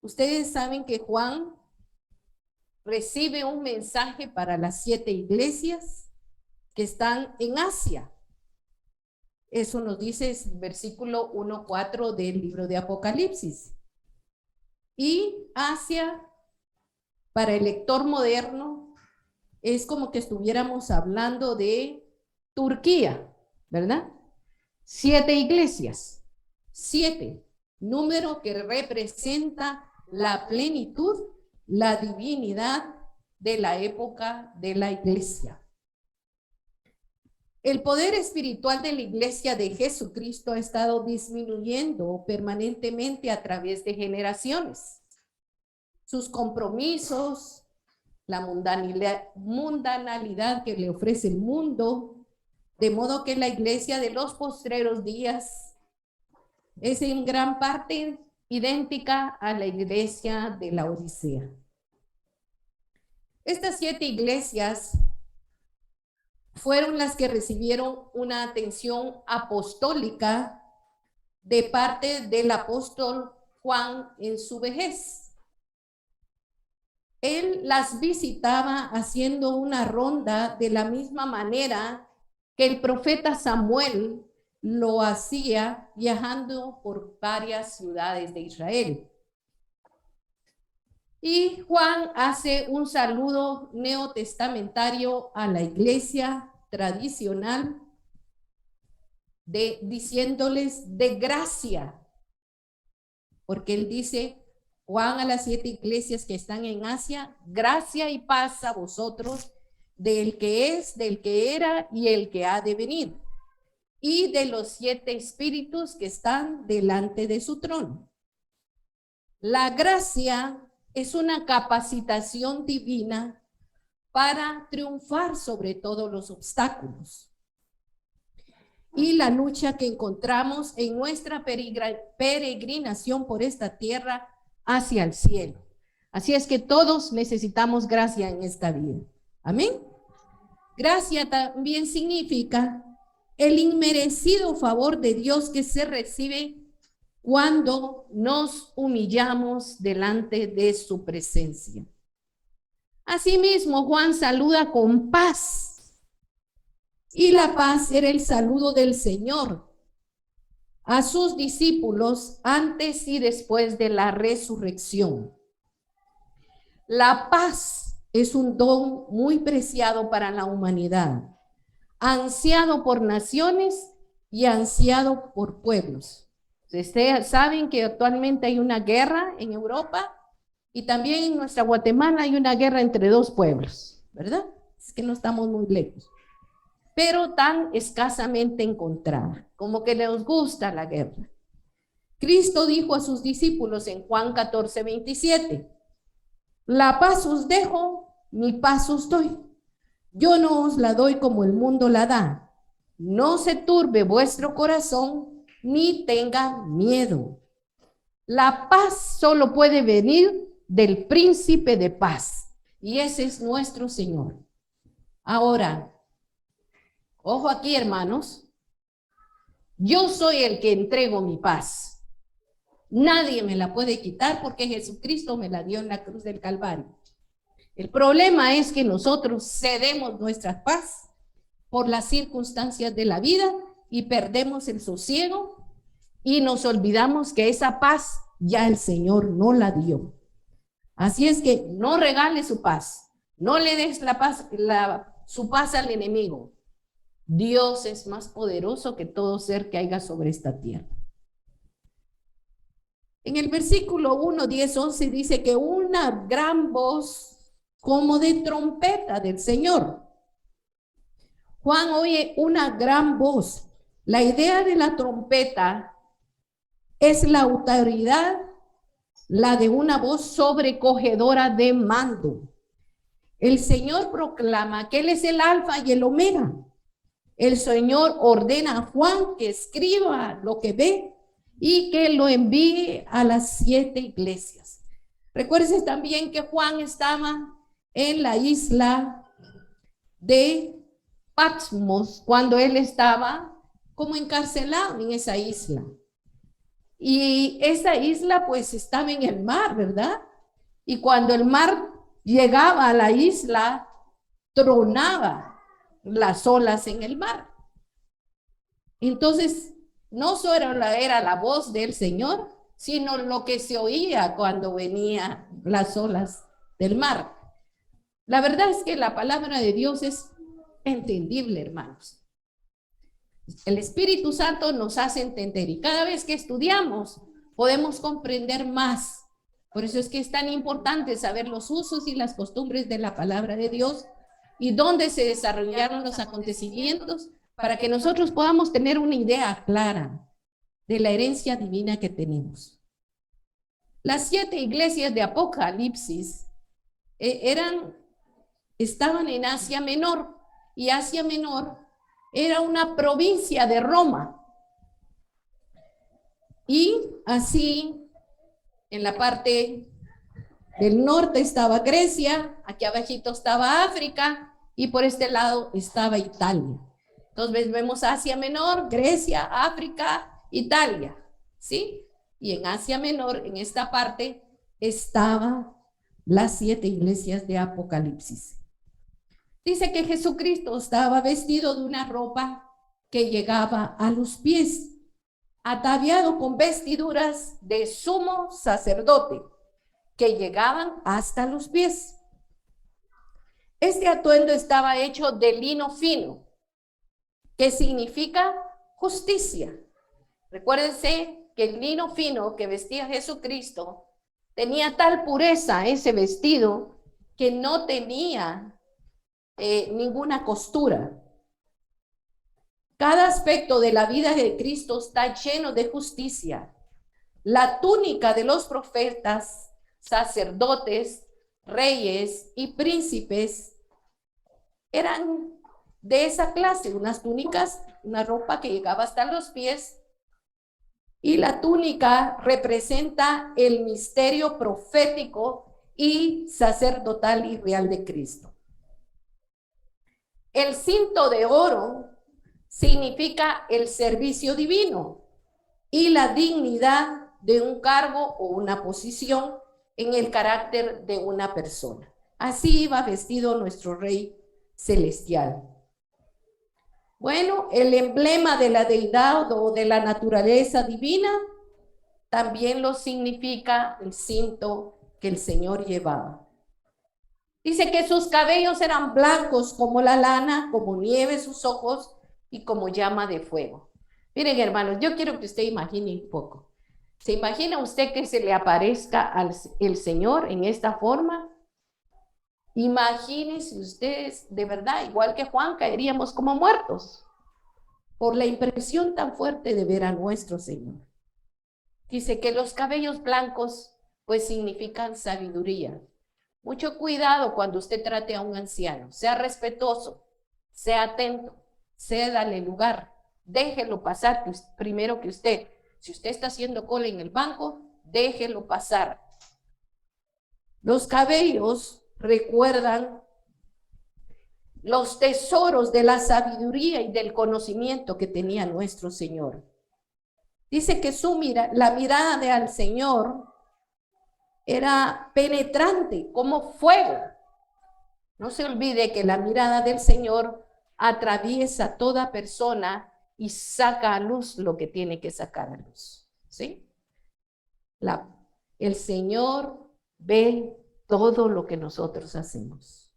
Ustedes saben que Juan recibe un mensaje para las 7 iglesias que están en Asia. Eso nos dice el versículo 1:4 del libro de Apocalipsis. Y Asia, para el lector moderno, es como que estuviéramos hablando de Turquía, ¿verdad? 7 iglesias, 7, número que representa la plenitud, la divinidad de la época de la iglesia. El poder espiritual de la iglesia de Jesucristo ha estado disminuyendo permanentemente a través de generaciones. Sus compromisos, la mundanalidad que le ofrece el mundo, de modo que la iglesia de los postreros días es en gran parte idéntica a la iglesia de la Odisea. Estas 7 iglesias fueron las que recibieron una atención apostólica de parte del apóstol Juan en su vejez. Él las visitaba haciendo una ronda de la misma manera que el profeta Samuel lo hacía, viajando por varias ciudades de Israel. Y Juan hace un saludo neotestamentario a la iglesia tradicional, diciéndoles de gracia, porque él dice, Juan a las 7 iglesias que están en Asia, gracia y paz a vosotros, del que es, del que era y el que ha de venir, y de los 7 espíritus que están delante de su trono. La gracia es una capacitación divina para triunfar sobre todos los obstáculos y la lucha que encontramos en nuestra peregrinación por esta tierra hacia el cielo. Así es que todos necesitamos gracia en esta vida. Amén. Gracia también significa el inmerecido favor de Dios que se recibe cuando nos humillamos delante de su presencia. Asimismo, Juan saluda con paz, y la paz era el saludo del Señor a sus discípulos antes y después de la resurrección. La paz es un don muy preciado para la humanidad, ansiado por naciones y ansiado por pueblos. Ustedes saben que actualmente hay una guerra en Europa y también en nuestra Guatemala hay una guerra entre 2 pueblos, ¿verdad? Es que no estamos muy lejos, pero tan escasamente encontrada, como que les gusta la guerra. Cristo dijo a sus discípulos en Juan 14:27, la paz os dejo, mi paz os doy. Yo no os la doy como el mundo la da. No se turbe vuestro corazón, ni tenga miedo. La paz solo puede venir del príncipe de paz, y ese es nuestro Señor. Ahora, ojo aquí, hermanos, yo soy el que entrego mi paz. Nadie me la puede quitar porque Jesucristo me la dio en la cruz del Calvario. El problema es que nosotros cedemos nuestra paz por las circunstancias de la vida y perdemos el sosiego y nos olvidamos que esa paz ya el Señor no la dio. Así es que no regale su paz, no le des su paz al enemigo. Dios es más poderoso que todo ser que haya sobre esta tierra. En el versículo 1, 10, 11 dice que una gran voz como de trompeta del Señor. Juan oye una gran voz. La idea de la trompeta es la autoridad, la de una voz sobrecogedora de mando. El Señor proclama que Él es el alfa y el omega. El Señor ordena a Juan que escriba lo que ve y que lo envíe a las 7 iglesias. Recuerden también que Juan estaba en la isla de Patmos cuando él estaba como encarcelado en esa isla. Y esa isla pues estaba en el mar, ¿verdad? Y cuando el mar llegaba a la isla, tronaba las olas en el mar. Entonces, no solo era la voz del Señor, sino lo que se oía cuando venían las olas del mar. La verdad es que la palabra de Dios es entendible, hermanos. El Espíritu Santo nos hace entender y cada vez que estudiamos podemos comprender más. Por eso es que es tan importante saber los usos y las costumbres de la palabra de Dios y dónde se desarrollaron los acontecimientos para que nosotros podamos tener una idea clara de la herencia divina que tenemos. Las 7 iglesias de Apocalipsis estaban en Asia Menor, y Asia Menor era una provincia de Roma. Y así, en la parte del norte estaba Grecia, aquí abajito estaba África, y por este lado estaba Italia. Entonces vemos Asia Menor, Grecia, África, Italia, ¿sí? Y en Asia Menor, en esta parte, estaban las 7 iglesias de Apocalipsis. Dice que Jesucristo estaba vestido de una ropa que llegaba a los pies, ataviado con vestiduras de sumo sacerdote que llegaban hasta los pies. Este atuendo estaba hecho de lino fino, que significa justicia. Recuérdense que el lino fino que vestía Jesucristo tenía tal pureza ese vestido que no tenía ninguna costura. Cada aspecto de la vida de Cristo está lleno de justicia. La túnica de los profetas, sacerdotes, reyes y príncipes eran de esa clase, unas túnicas, una ropa que llegaba hasta los pies, y la túnica representa el misterio profético y sacerdotal y real de Cristo. El cinto de oro significa el servicio divino y la dignidad de un cargo o una posición en el carácter de una persona. Así iba vestido nuestro Rey celestial. Bueno, el emblema de la deidad o de la naturaleza divina también lo significa el cinto que el Señor llevaba. Dice que sus cabellos eran blancos como la lana, como nieve sus ojos y como llama de fuego. Miren, hermanos, yo quiero que usted imagine un poco. ¿Se imagina usted que se le aparezca el Señor en esta forma? Imagínense ustedes, de verdad, igual que Juan, caeríamos como muertos por la impresión tan fuerte de ver a nuestro Señor. Dice que los cabellos blancos pues significan sabiduría. Mucho cuidado cuando usted trate a un anciano. Sea respetuoso, sea atento, cédale lugar, déjelo pasar primero que usted. Si usted está haciendo cola en el banco, déjelo pasar. Los cabellos recuerdan los tesoros de la sabiduría y del conocimiento que tenía nuestro Señor. Dice que la mirada del Señor era penetrante como fuego. No se olvide que la mirada del Señor atraviesa toda persona y saca a luz lo que tiene que sacar a luz, ¿sí? El Señor ve todo lo que nosotros hacemos.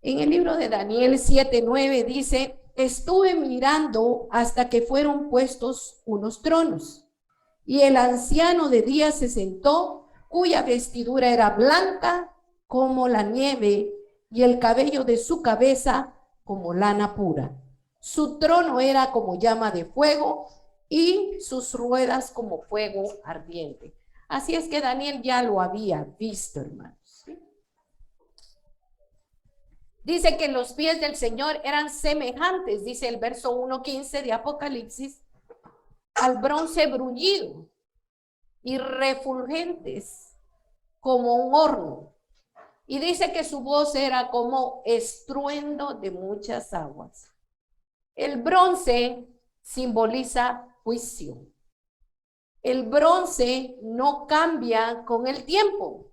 En el libro de Daniel 7:9 dice: estuve mirando hasta que fueron puestos unos tronos, y el anciano de día se sentó, cuya vestidura era blanca como la nieve, y el cabello de su cabeza como lana pura. Su trono era como llama de fuego, y sus ruedas como fuego ardiente. Así es que Daniel ya lo había visto, hermanos. Dice que los pies del Señor eran semejantes, dice el verso 1:15 de Apocalipsis, al bronce bruñido y refulgentes como un horno. Y dice que su voz era como estruendo de muchas aguas. El bronce simboliza juicio. el bronce no cambia con el tiempo.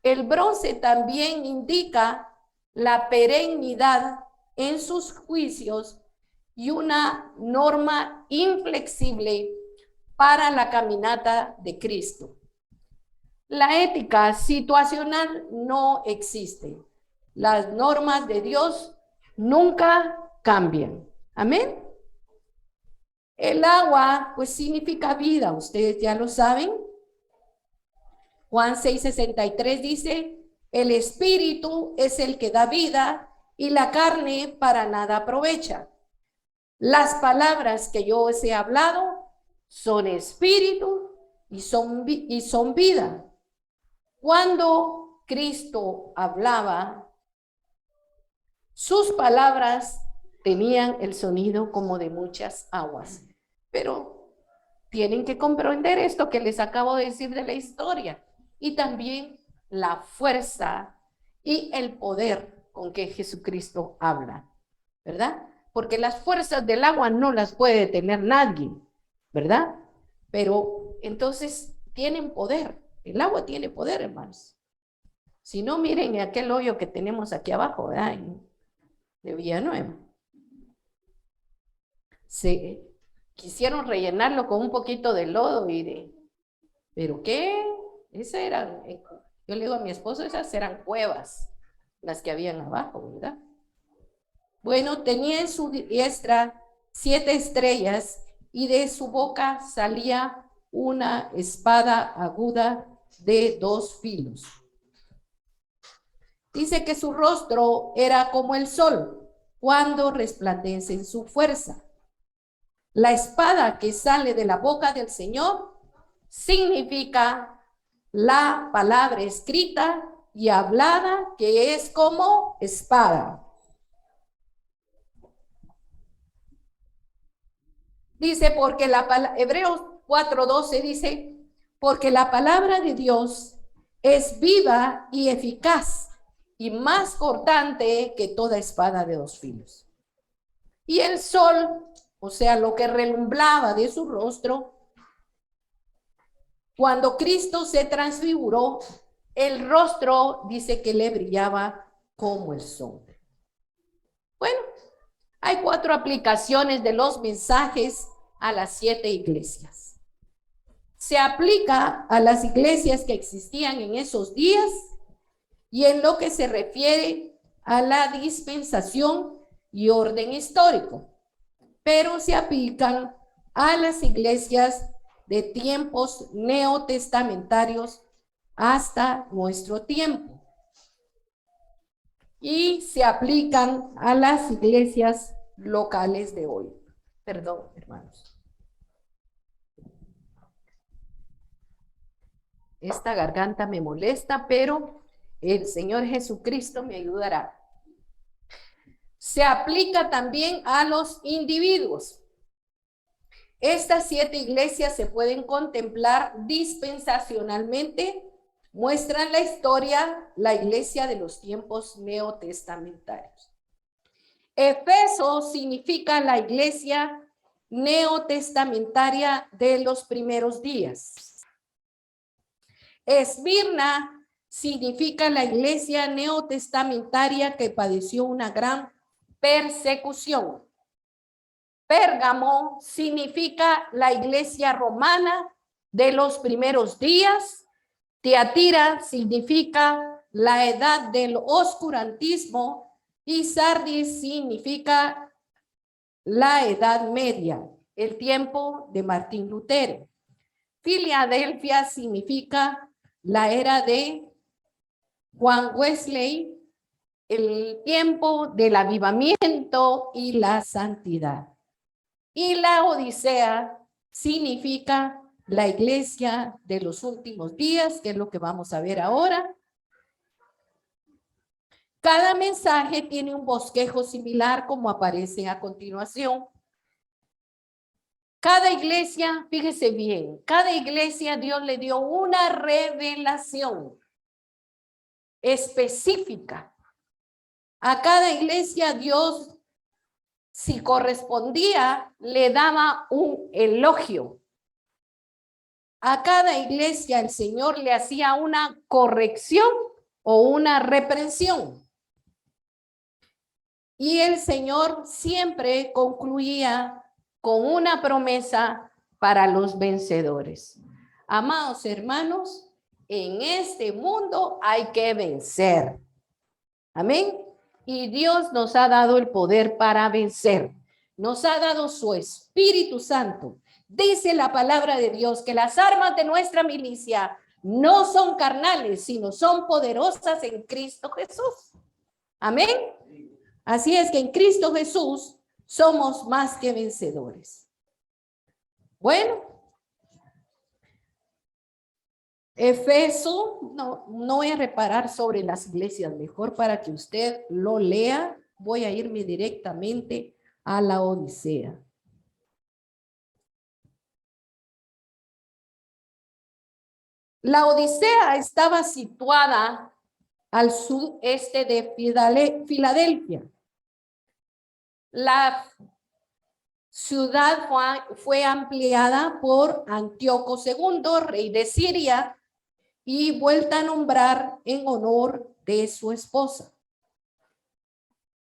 El bronce también indica la perennidad en sus juicios y una norma inflexible para la caminata de Cristo. La ética situacional no existe. Las normas de Dios nunca cambian. Amén. El agua, pues significa vida, ustedes ya lo saben. Juan 6:63 dice, el espíritu es el que da vida y la carne para nada aprovecha. Las palabras que yo os he hablado son espíritu y son vida. Cuando Cristo hablaba, sus palabras tenían el sonido como de muchas aguas. Pero tienen que comprender esto que les acabo de decir de la historia. Y también la fuerza y el poder con que Jesucristo habla, ¿verdad? Porque las fuerzas del agua no las puede detener nadie, ¿verdad? Pero entonces tienen poder. El agua tiene poder, hermanos. Si no, miren aquel hoyo que tenemos aquí abajo, ¿verdad? De Villanueva. Se quisieron rellenarlo con un poquito de lodo ¿pero qué? Ese era, yo le digo a mi esposo, esas eran cuevas, las que habían abajo, ¿verdad? Bueno, tenía en su diestra 7 estrellas y de su boca salía una espada aguda de 2 filos. Dice que su rostro era como el sol cuando resplandece en su fuerza. La espada que sale de la boca del Señor significa la palabra escrita y hablada, que es como espada. Dice, porque Hebreos 4:12 dice, porque la palabra de Dios es viva y eficaz y más cortante que toda espada de 2 filos. Y el sol, o sea, lo que relumbraba de su rostro, cuando Cristo se transfiguró, el rostro dice que le brillaba como el sol. Bueno, hay 4 aplicaciones de los mensajes a las 7 iglesias. Se aplica a las iglesias que existían en esos días y en lo que se refiere a la dispensación y orden histórico, pero se aplican a las iglesias de tiempos neotestamentarios hasta nuestro tiempo. Y se aplican a las iglesias locales de hoy. Perdón, hermanos. Esta garganta me molesta, pero el Señor Jesucristo me ayudará. Se aplica también a los individuos. Estas 7 iglesias se pueden contemplar dispensacionalmente, muestran la historia, la iglesia de los tiempos neotestamentarios. Efeso significa la iglesia neotestamentaria de los primeros días. Esmirna significa la iglesia neotestamentaria que padeció una gran persecución. Pérgamo significa la iglesia romana de los primeros días. Tiatira significa la edad del oscurantismo y Sardis significa la edad media, el tiempo de Martín Lutero. Filadelfia significa la era de Juan Wesley, el tiempo del avivamiento y la santidad. Y la Odisea significa la iglesia de los últimos días, que es lo que vamos a ver ahora. Cada mensaje tiene un bosquejo similar como aparece a continuación. Cada iglesia, fíjese bien, cada iglesia Dios le dio una revelación específica. A cada iglesia Dios, si correspondía, le daba un elogio. a cada iglesia el Señor le hacía una corrección o una reprensión. Y el Señor siempre concluía con una promesa para los vencedores. Amados hermanos, en este mundo hay que vencer. Amén. Y Dios nos ha dado el poder para vencer. Nos ha dado su Espíritu Santo. Dice la palabra de Dios que las armas de nuestra milicia no son carnales, sino son poderosas en Cristo Jesús. Amén. Así es que en Cristo Jesús somos más que vencedores. Bueno, Efeso, no voy a reparar sobre las iglesias, mejor para que usted lo lea, voy a irme directamente a la Odisea. La Odisea estaba situada al sudeste de Filadelfia. La ciudad fue ampliada por Antíoco II, rey de Siria, y vuelta a nombrar en honor de su esposa.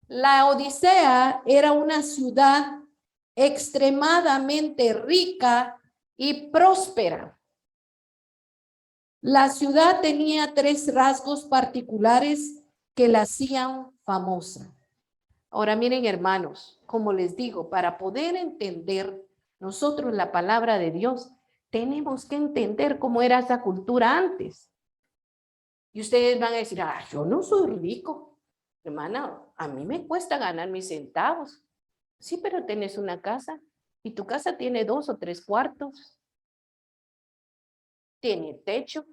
La Odisea era una ciudad extremadamente rica y próspera. La ciudad tenía 3 rasgos particulares que la hacían famosa. Ahora miren, hermanos, como les digo, para poder entender nosotros la palabra de Dios, tenemos que entender cómo era esa cultura antes. Y ustedes van a decir, yo no soy rico. Hermana, a mí me cuesta ganar mis centavos. Sí, pero tenés una casa y tu casa tiene 2 o 3 cuartos. Tiene techo.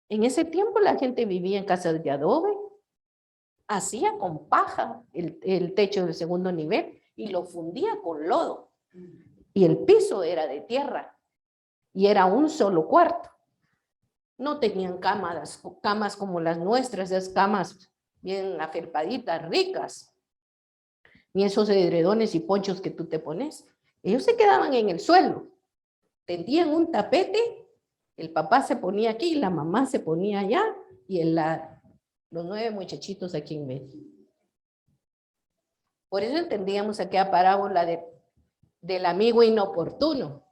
En ese tiempo la gente vivía en casas de adobe. Hacía con paja el techo del segundo nivel y lo fundía con lodo. Y el piso era de tierra y era un solo cuarto. No tenían camas como las nuestras, esas camas bien afelpaditas, ricas, ni esos edredones y ponchos que tú te pones. Ellos se quedaban en el suelo, tendían un tapete, el papá se ponía aquí, la mamá se ponía allá y los 9 muchachitos aquí en medio. Por eso entendíamos aquella parábola del amigo inoportuno.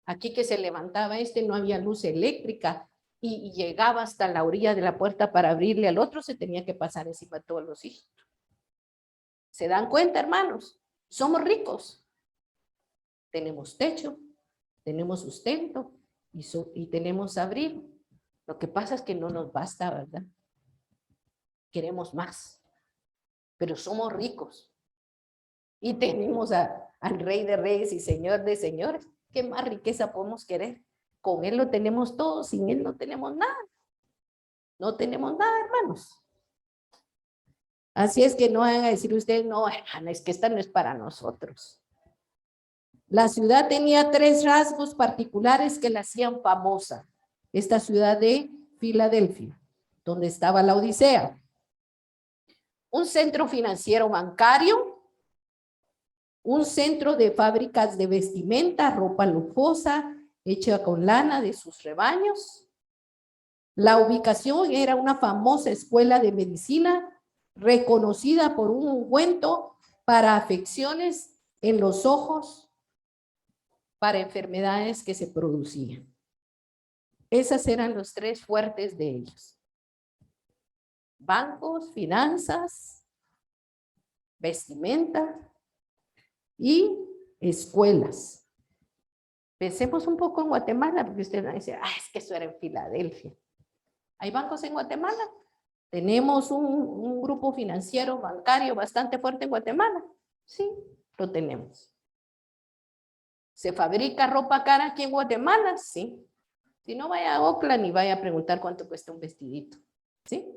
Aquí que se levantaba no había luz eléctrica y llegaba hasta la orilla de la puerta para abrirle al otro, se tenía que pasar encima de todos los hijos. ¿Se dan cuenta, hermanos? Somos ricos. Tenemos techo, tenemos sustento y tenemos abrigo. Lo que pasa es que no nos basta, ¿verdad? Queremos más, pero somos ricos. Y tenemos al Rey de Reyes y Señor de Señores. ¿Qué más riqueza podemos querer? Con Él lo tenemos todo, sin Él no tenemos nada. No tenemos nada, hermanos. Así es que no van a decir ustedes, no, hermana, es que esta no es para nosotros. La ciudad tenía 3 rasgos particulares que la hacían famosa. Esta ciudad de Filadelfia, donde estaba la Odisea. Un centro financiero bancario, un centro de fábricas de vestimenta, ropa lujosa, hecha con lana de sus rebaños. La ubicación era una famosa escuela de medicina reconocida por un ungüento para afecciones en los ojos, para enfermedades que se producían. Esas eran los 3 fuertes de ellos. Bancos, finanzas, vestimenta y escuelas. Pensemos un poco en Guatemala, porque ustedes van a decir, es que eso era en Filadelfia. ¿Hay bancos en Guatemala? ¿Tenemos un grupo financiero bancario bastante fuerte en Guatemala? Sí, lo tenemos. ¿Se fabrica ropa cara aquí en Guatemala? Sí. Si no, vaya a Oakland y vaya a preguntar cuánto cuesta un vestidito. ¿Sí?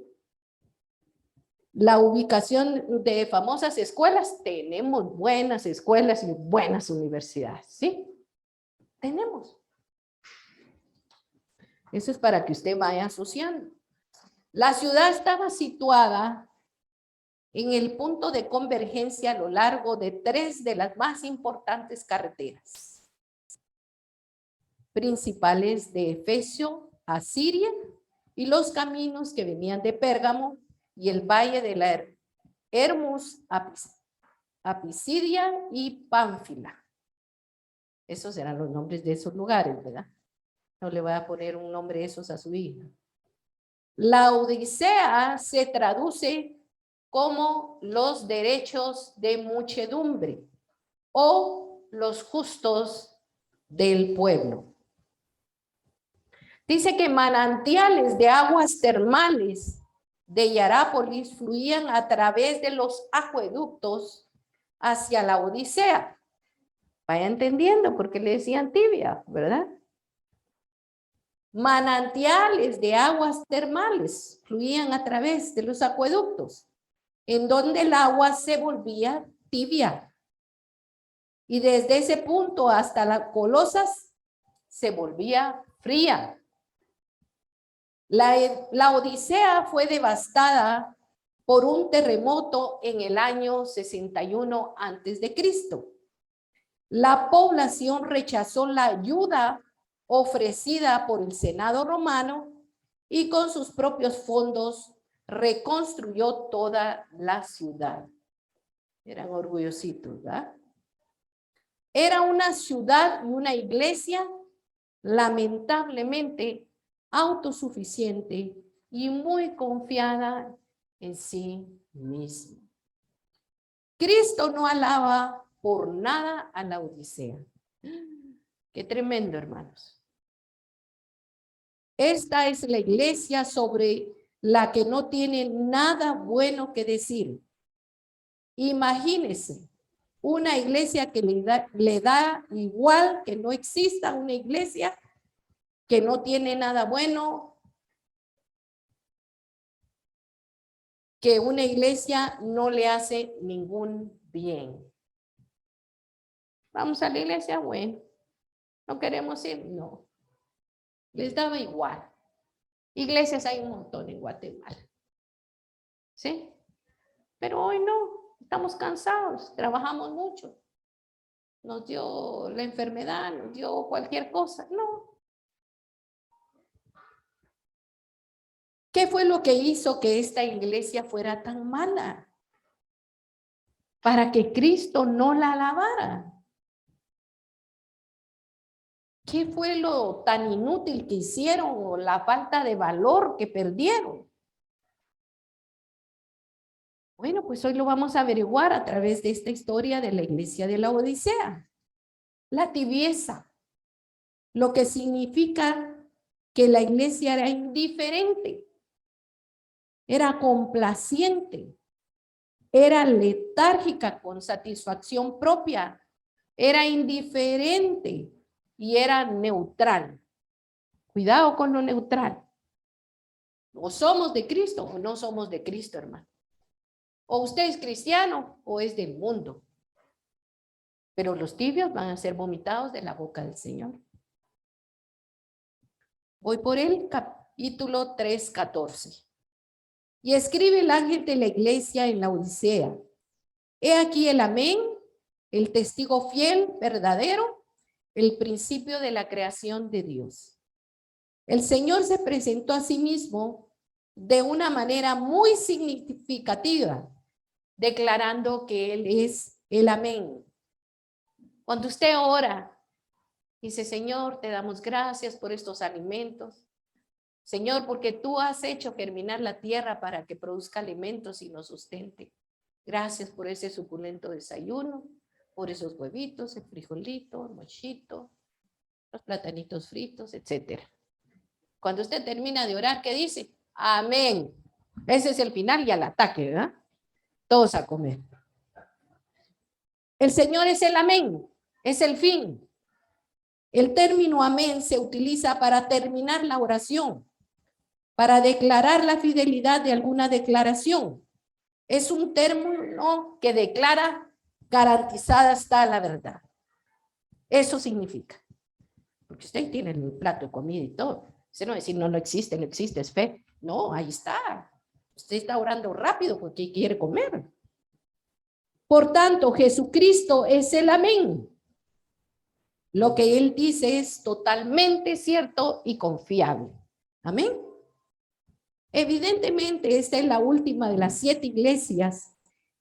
La ubicación de famosas escuelas, tenemos buenas escuelas y buenas universidades. ¿Sí? Tenemos. Eso es para que usted vaya asociando. La ciudad estaba situada en el punto de convergencia a lo largo de 3 de las más importantes carreteras. principales de Efesio a Siria y los caminos que venían de Pérgamo y el valle de la Hermus a Pisidia y Pánfila. Esos eran los nombres de esos lugares, ¿verdad? No le voy a poner un nombre de esos a su hija. La Odisea se traduce como los derechos de muchedumbre o los justos del pueblo. Dice que manantiales de aguas termales de Hierápolis fluían a través de los acueductos hacia la Odisea. Vaya entendiendo por qué le decían tibia, ¿verdad? Manantiales de aguas termales fluían a través de los acueductos, en donde el agua se volvía tibia. Y desde ese punto hasta las Colosas se volvía fría. La Odisea fue devastada por un terremoto en el año 61 a.C. La población rechazó la ayuda ofrecida por el Senado romano y con sus propios fondos reconstruyó toda la ciudad. Eran orgullositos, ¿verdad? Era una ciudad y una iglesia lamentablemente autosuficiente y muy confiada en sí misma. Cristo no alaba por nada a la Odisea. Qué tremendo, hermanos. Esta es la iglesia sobre la que no tiene nada bueno que decir. Imagínense, una iglesia que le da igual que no exista una iglesia que no tiene nada bueno, que una iglesia no le hace ningún bien. Vamos a la iglesia, bueno, no queremos ir, no. Les daba igual. Iglesias hay un montón en Guatemala. ¿Sí? Pero hoy no, estamos cansados, trabajamos mucho. Nos dio la enfermedad, nos dio cualquier cosa. No. ¿Qué fue lo que hizo que esta iglesia fuera tan mala? Para que Cristo no la alabara. ¿Qué fue lo tan inútil que hicieron o la falta de valor que perdieron? Bueno, pues hoy lo vamos a averiguar a través de esta historia de la iglesia de la Odisea. La tibieza, lo que significa que la iglesia era indiferente, era complaciente, era letárgica con satisfacción propia, era indiferente y era neutral. Cuidado con lo neutral. O somos de Cristo o no somos de Cristo, hermano. O usted es cristiano o es del mundo. Pero los tibios van a ser vomitados de la boca del Señor. Voy por el capítulo 3:14. Y escribe el ángel de la iglesia en la Odisea. He aquí el amén, el testigo fiel, verdadero, el principio de la creación de Dios. El Señor se presentó a sí mismo de una manera muy significativa, declarando que Él es el amén. Cuando usted ora, dice, Señor, te damos gracias por estos alimentos. Señor, porque tú has hecho germinar la tierra para que produzca alimentos y nos sustente. Gracias por ese suculento desayuno, por esos huevitos, el frijolito, el mochito, los platanitos fritos, etc. Cuando usted termina de orar, ¿qué dice? Amén. Ese es el final y al ataque, ¿verdad? Todos a comer. El Señor es el amén, es el fin. El término amén se utiliza para terminar la oración, para declarar la fidelidad de alguna declaración. Es un término que declara garantizada está la verdad. Eso significa. Porque usted tiene el plato de comida y todo. Usted no va a decir, no, no existe, no existe, es fe. No, ahí está. Usted está orando rápido porque quiere comer. Por tanto, Jesucristo es el amén. Lo que él dice es totalmente cierto y confiable. Amén. Evidentemente, esta es la última de las 7 iglesias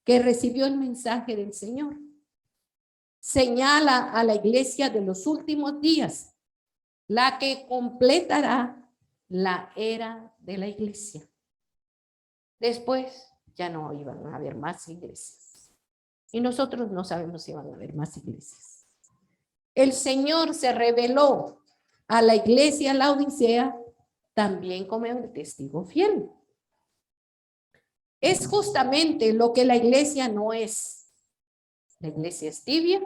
que recibió el mensaje del Señor. Señala a la iglesia de los últimos días, la que completará la era de la iglesia. Después ya no iban a haber más iglesias. Y nosotros no sabemos si van a haber más iglesias. El Señor se reveló a la iglesia Laodicea también como el testigo fiel. Es justamente lo que la iglesia no es. La iglesia es tibia,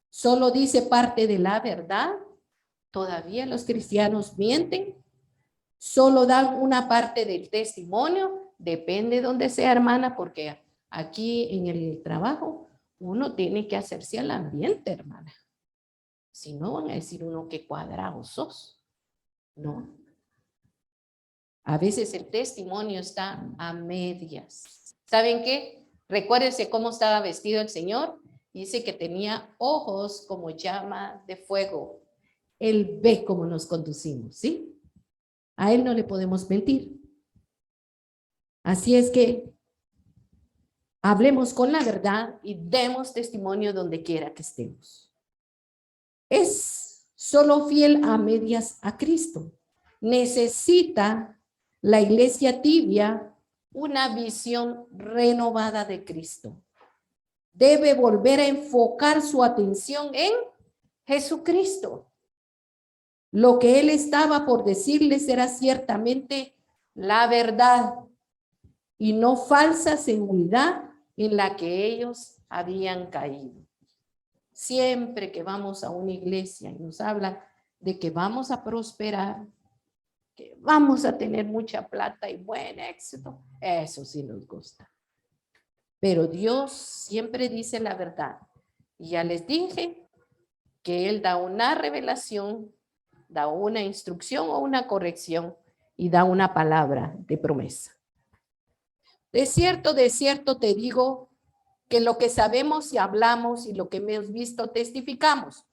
solo dice parte de la verdad. Todavía los cristianos mienten, solo dan una parte del testimonio, depende de donde sea, hermana, porque aquí en el trabajo uno tiene que hacerse al ambiente, hermana. Si no, van a decir uno que cuadrado sos. No. A veces el testimonio está a medias. ¿Saben qué? Recuérdense cómo estaba vestido el Señor. Dice que tenía ojos como llama de fuego. Él ve cómo nos conducimos, ¿sí? A Él no le podemos mentir. Así es que hablemos con la verdad y demos testimonio donde quiera que estemos. Es solo fiel a medias a Cristo. Necesita la iglesia tibia una visión renovada de Cristo. Debe volver a enfocar su atención en Jesucristo. Lo que él estaba por decirles era ciertamente la verdad y no falsa seguridad en la que ellos habían caído. Siempre que vamos a una iglesia y nos hablan de que vamos a prosperar, que vamos a tener mucha plata y buen éxito, eso sí nos gusta. Pero Dios siempre dice la verdad. Y ya les dije que Él da una revelación, da una instrucción o una corrección y da una palabra de promesa. De cierto te digo que lo que sabemos y hablamos y lo que hemos visto testificamos.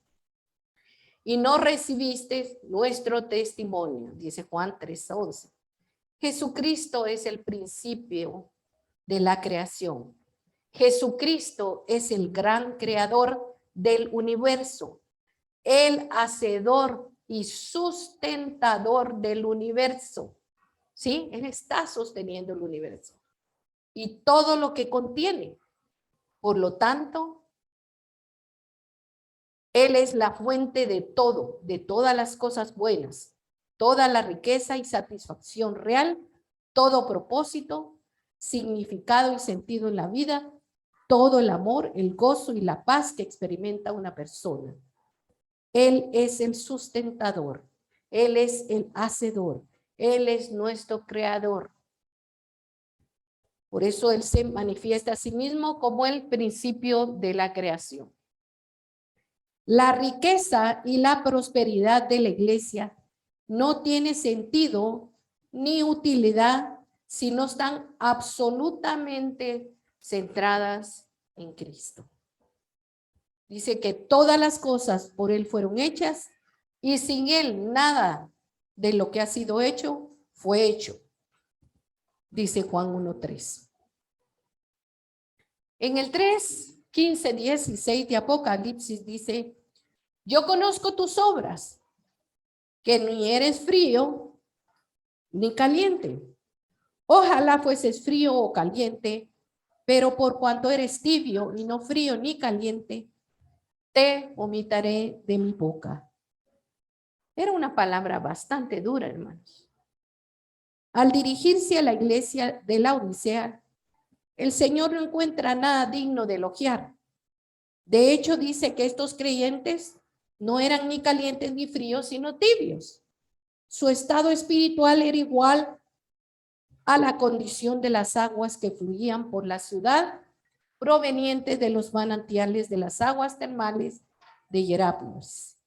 Y no recibiste nuestro testimonio, dice Juan 3:11. Jesucristo es el principio de la creación. Jesucristo es el gran creador del universo, el hacedor y sustentador del universo. ¿Sí? Él está sosteniendo el universo y todo lo que contiene. Por lo tanto, Él es la fuente de todo, de todas las cosas buenas, toda la riqueza y satisfacción real, todo propósito, significado y sentido en la vida, todo el amor, el gozo y la paz que experimenta una persona. Él es el sustentador, Él es el hacedor, Él es nuestro creador. Por eso Él se manifiesta a sí mismo como el principio de la creación. La riqueza y la prosperidad de la iglesia no tiene sentido ni utilidad si no están absolutamente centradas en Cristo. Dice que todas las cosas por Él fueron hechas y sin Él nada de lo que ha sido hecho fue hecho. Dice Juan 1:3. En el 3:15-16 de Apocalipsis dice: yo conozco tus obras, que ni eres frío ni caliente. Ojalá fueses frío o caliente, pero por cuanto eres tibio y no frío ni caliente, te vomitaré de mi boca. Era una palabra bastante dura, hermanos. Al dirigirse a la iglesia de Laodicea, el Señor no encuentra nada digno de elogiar. De hecho, dice que estos creyentes no eran ni calientes ni fríos, sino tibios. Su estado espiritual era igual a la condición de las aguas que fluían por la ciudad, provenientes de los manantiales de las aguas termales de Hierápolis.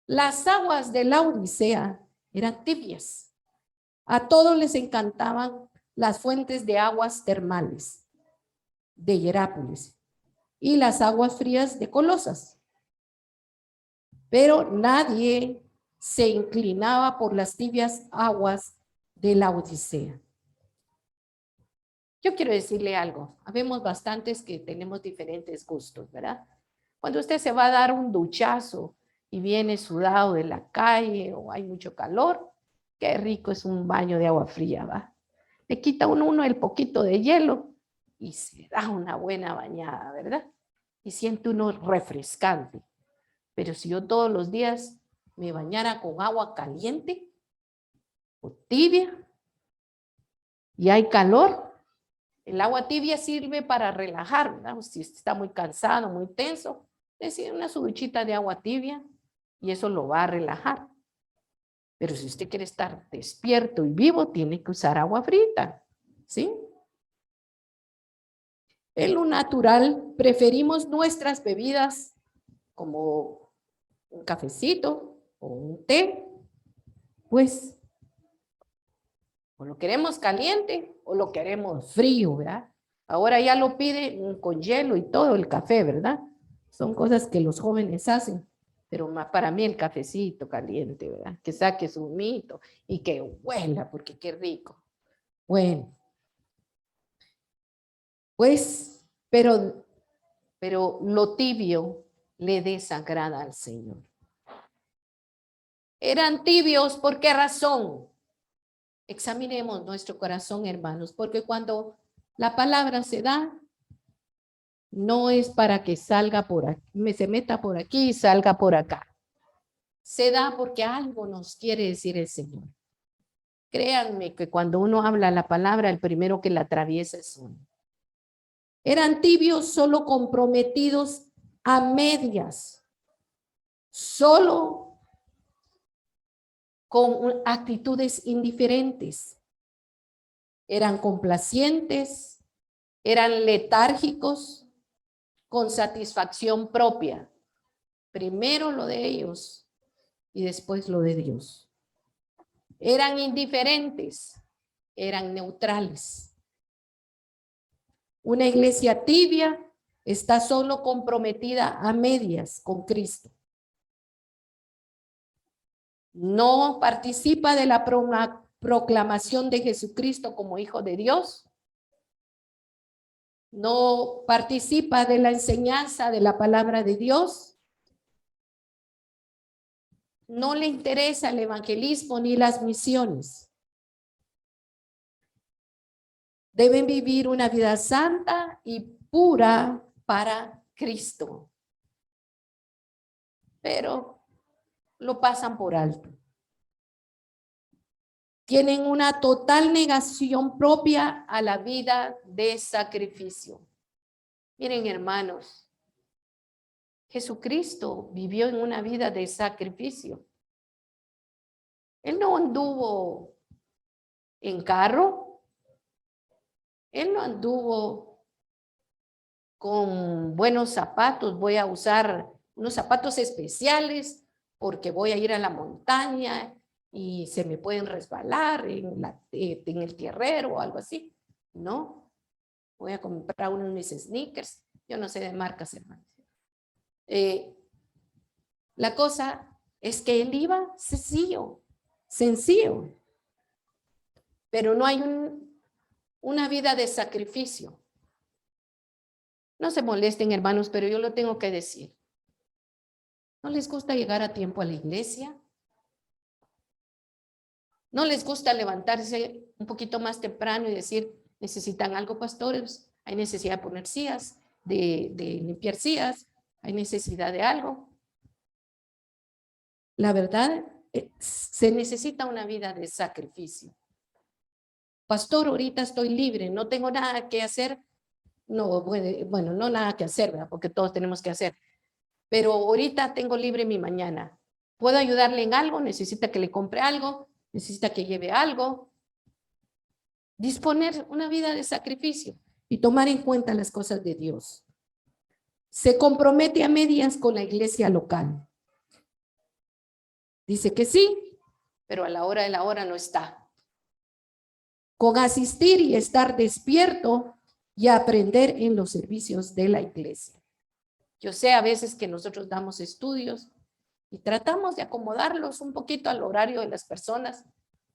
Las aguas de Laodicea eran tibias. A todos les encantaban las fuentes de aguas termales de Hierápolis y las aguas frías de Colosas. pero nadie se inclinaba por las tibias aguas de la Odisea. Yo quiero decirle algo. Habemos bastantes que tenemos diferentes gustos, ¿verdad? Cuando usted se va a dar un duchazo y viene sudado de la calle o hay mucho calor, qué rico es un baño de agua fría, ¿va? Le quita uno el poquito de hielo y se da una buena bañada, ¿verdad? Y siente uno refrescante. Pero si yo todos los días me bañara con agua caliente o tibia y hay calor, el agua tibia sirve para relajar, ¿verdad? Si está muy cansado, muy tenso, decide una duchita de agua tibia y eso lo va a relajar. Pero si usted quiere estar despierto y vivo, tiene que usar agua frita, ¿sí? En lo natural, preferimos nuestras bebidas como un cafecito o un té, pues o lo queremos caliente o lo queremos frío, ¿verdad? Ahora ya lo pide con hielo y todo el café, ¿verdad? Son cosas que los jóvenes hacen, pero más para mí el cafecito caliente, ¿verdad? Que saque su humito y que huela, porque qué rico. Bueno, pues, pero lo tibio le desagrada al Señor. Eran tibios, ¿por qué razón? Examinemos nuestro corazón, hermanos, porque cuando la palabra se da, no es para que salga por aquí, se meta por aquí y salga por acá. Se da porque algo nos quiere decir el Señor. Créanme que cuando uno habla la palabra, el primero que la atraviesa es uno. Eran tibios, solo comprometidos a medias, solo con actitudes indiferentes. Eran complacientes, eran letárgicos, con satisfacción propia. Primero lo de ellos y después lo de Dios. Eran indiferentes, eran neutrales. Una iglesia tibia está solo comprometida a medias con Cristo. No participa de la proclamación de Jesucristo como Hijo de Dios. No participa de la enseñanza de la palabra de Dios. No le interesa el evangelismo ni las misiones. Deben vivir una vida santa y pura para Cristo. Pero lo pasan por alto. Tienen una total negación propia a la vida de sacrificio. Miren, hermanos, Jesucristo vivió en una vida de sacrificio. Él no anduvo en carro. Él no anduvo con buenos zapatos. Voy a usar unos zapatos especiales porque voy a ir a la montaña y se me pueden resbalar en el tierrero o algo así. No, voy a comprar unos mis sneakers. Yo no sé de marcas, hermanos. La cosa es que él iba sencillo, pero no hay una vida de sacrificio. No se molesten, hermanos, pero yo lo tengo que decir. ¿No les gusta llegar a tiempo a la iglesia? ¿No les gusta levantarse un poquito más temprano y decir, necesitan algo, pastores? Hay necesidad de poner sillas, de limpiar sillas, hay necesidad de algo. La verdad, se necesita una vida de sacrificio. Pastor, ahorita estoy libre, no tengo nada que hacer. No, bueno, no nada que hacer, ¿verdad? Porque todos tenemos que hacer. Pero ahorita tengo libre mi mañana. ¿Puedo ayudarle en algo? ¿Necesita que le compre algo? ¿Necesita que lleve algo? Disponer una vida de sacrificio y tomar en cuenta las cosas de Dios. Se compromete a medias con la iglesia local. Dice que sí, pero a la hora de la hora no está. Con asistir y estar despierto y aprender en los servicios de la iglesia. Yo sé a veces que nosotros damos estudios Y tratamos de acomodarlos un poquito al horario de las personas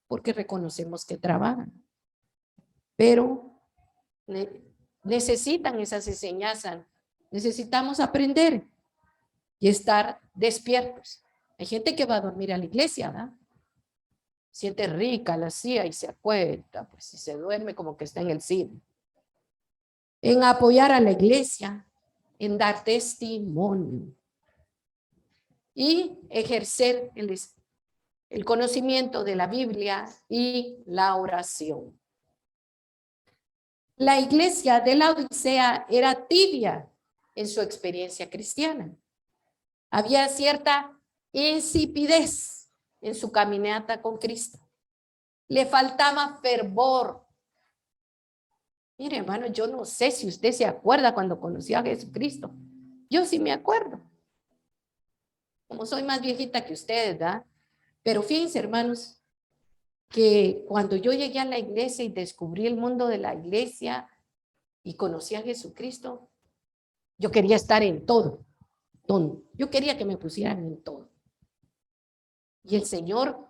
porque reconocemos que trabajan. Pero necesitan esas enseñanzas. Necesitamos aprender y estar despiertos. Hay gente que va a dormir a la iglesia, ¿verdad? Siente rica la silla y se acuesta, pues si se duerme como que está en el cine. En apoyar a la iglesia, en dar testimonio y ejercer el conocimiento de la Biblia y la oración. La iglesia de la Odisea era tibia en su experiencia cristiana. Había cierta insipidez en su caminata con Cristo. Le faltaba fervor. Mire, hermano, yo no sé si usted se acuerda cuando conoció a Jesucristo. Yo sí me acuerdo. Como soy más viejita que ustedes, ¿verdad? Pero fíjense, hermanos, que cuando yo llegué a la iglesia y descubrí el mundo de la iglesia y conocí a Jesucristo, yo quería estar en todo. Yo quería que me pusieran en todo. Y el Señor,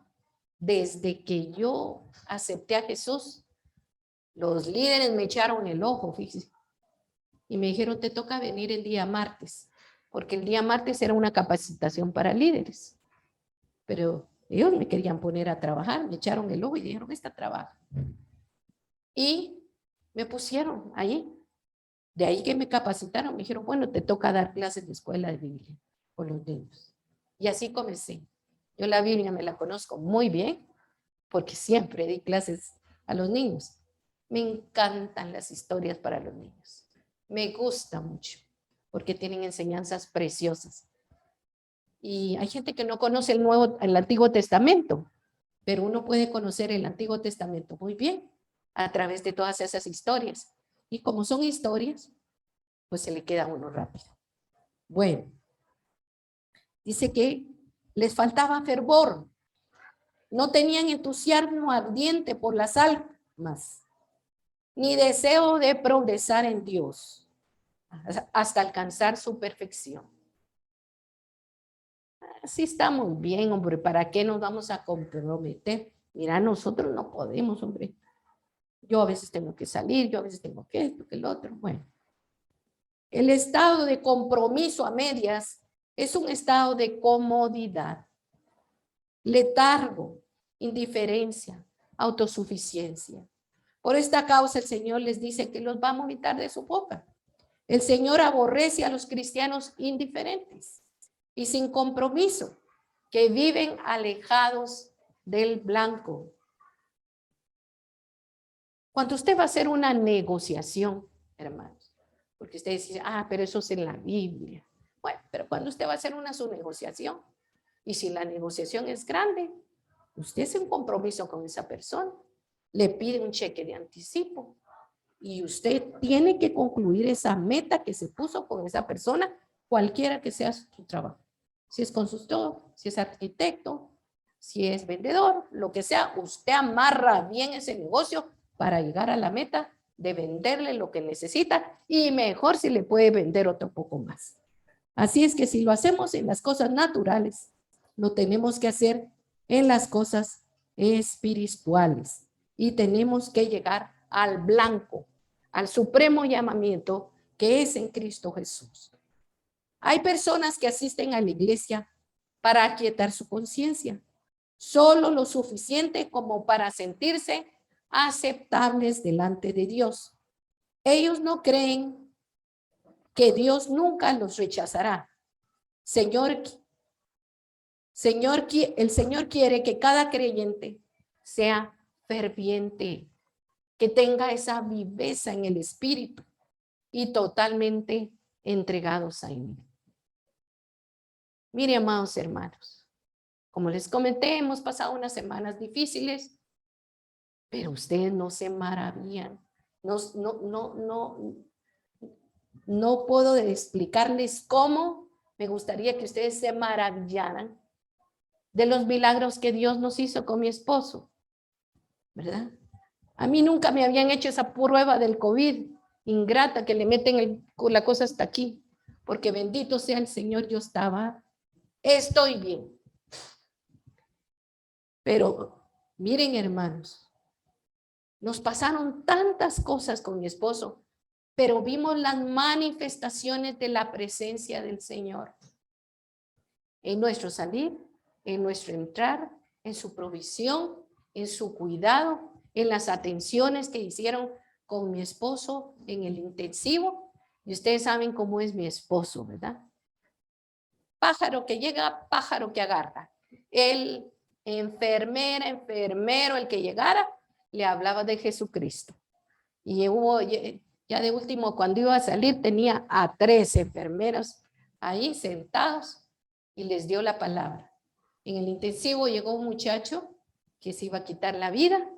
desde que yo acepté a Jesús, los líderes me echaron el ojo, fíjense, y me dijeron, te toca venir el día martes, porque el día martes era una capacitación para líderes. Pero ellos me querían poner a trabajar, me echaron el ojo y dijeron, esta trabaja. Y me pusieron ahí. De ahí que me capacitaron, me dijeron, bueno, te toca dar clases de escuela de Biblia con los niños. Y así comencé. Yo la Biblia me la conozco muy bien, porque siempre di clases a los niños. Me encantan las historias para los niños. Me gusta mucho, porque tienen enseñanzas preciosas. Y hay gente que no conoce el Antiguo Testamento, pero uno puede conocer el Antiguo Testamento muy bien a través de todas esas historias. Y como son historias, pues se le queda a uno rápido. Bueno, dice que les faltaba fervor, no tenían entusiasmo ardiente por las almas, ni deseo de progresar en Dios hasta alcanzar su perfección. Así estamos bien, hombre, ¿para qué nos vamos a comprometer? Mira, nosotros no podemos, hombre. Yo a veces tengo que salir, yo a veces tengo que esto, que el otro. Bueno, el estado de compromiso a medias es un estado de comodidad, letargo, indiferencia, autosuficiencia. Por esta causa el Señor les dice que los va a vomitar de su boca. El Señor aborrece a los cristianos indiferentes y sin compromiso, que viven alejados del blanco. Cuando usted va a hacer una negociación, hermanos, porque usted dice, pero eso es en la Biblia. Bueno, pero cuando usted va a hacer su negociación, y si la negociación es grande, usted hace un compromiso con esa persona, le pide un cheque de anticipo, y usted tiene que concluir esa meta que se puso con esa persona, cualquiera que sea su trabajo. Si es consultor, si es arquitecto, si es vendedor, lo que sea, usted amarra bien ese negocio para llegar a la meta de venderle lo que necesita y mejor si le puede vender otro poco más. Así es que si lo hacemos en las cosas naturales, lo tenemos que hacer en las cosas espirituales y tenemos que llegar al blanco, al supremo llamamiento que es en Cristo Jesús. Hay personas que asisten a la iglesia para aquietar su conciencia, solo lo suficiente como para sentirse aceptables delante de Dios. Ellos no creen que Dios nunca los rechazará. El Señor quiere que cada creyente sea ferviente, que tenga esa viveza en el espíritu y totalmente entregados a Él. Mire, amados hermanos, como les comenté, hemos pasado unas semanas difíciles, pero ustedes no se maravillan. No puedo explicarles cómo me gustaría que ustedes se maravillaran de los milagros que Dios nos hizo con mi esposo, ¿verdad? A mí nunca me habían hecho esa prueba del COVID, ingrata, que le meten la cosa hasta aquí, porque bendito sea el Señor, yo estaba estoy bien. Pero miren, hermanos, nos pasaron tantas cosas con mi esposo, pero vimos las manifestaciones de la presencia del Señor en nuestro salir, en nuestro entrar, en su provisión, en su cuidado, en las atenciones que hicieron con mi esposo en el intensivo. Y ustedes saben cómo es mi esposo, ¿verdad? Pájaro que llega, pájaro que agarra. El enfermera, enfermero, el que llegara, le hablaba de Jesucristo. Y hubo, ya de último, cuando iba a salir, tenía a 3 enfermeros ahí sentados y les dio la palabra. En el intensivo llegó un muchacho que se iba a quitar la vida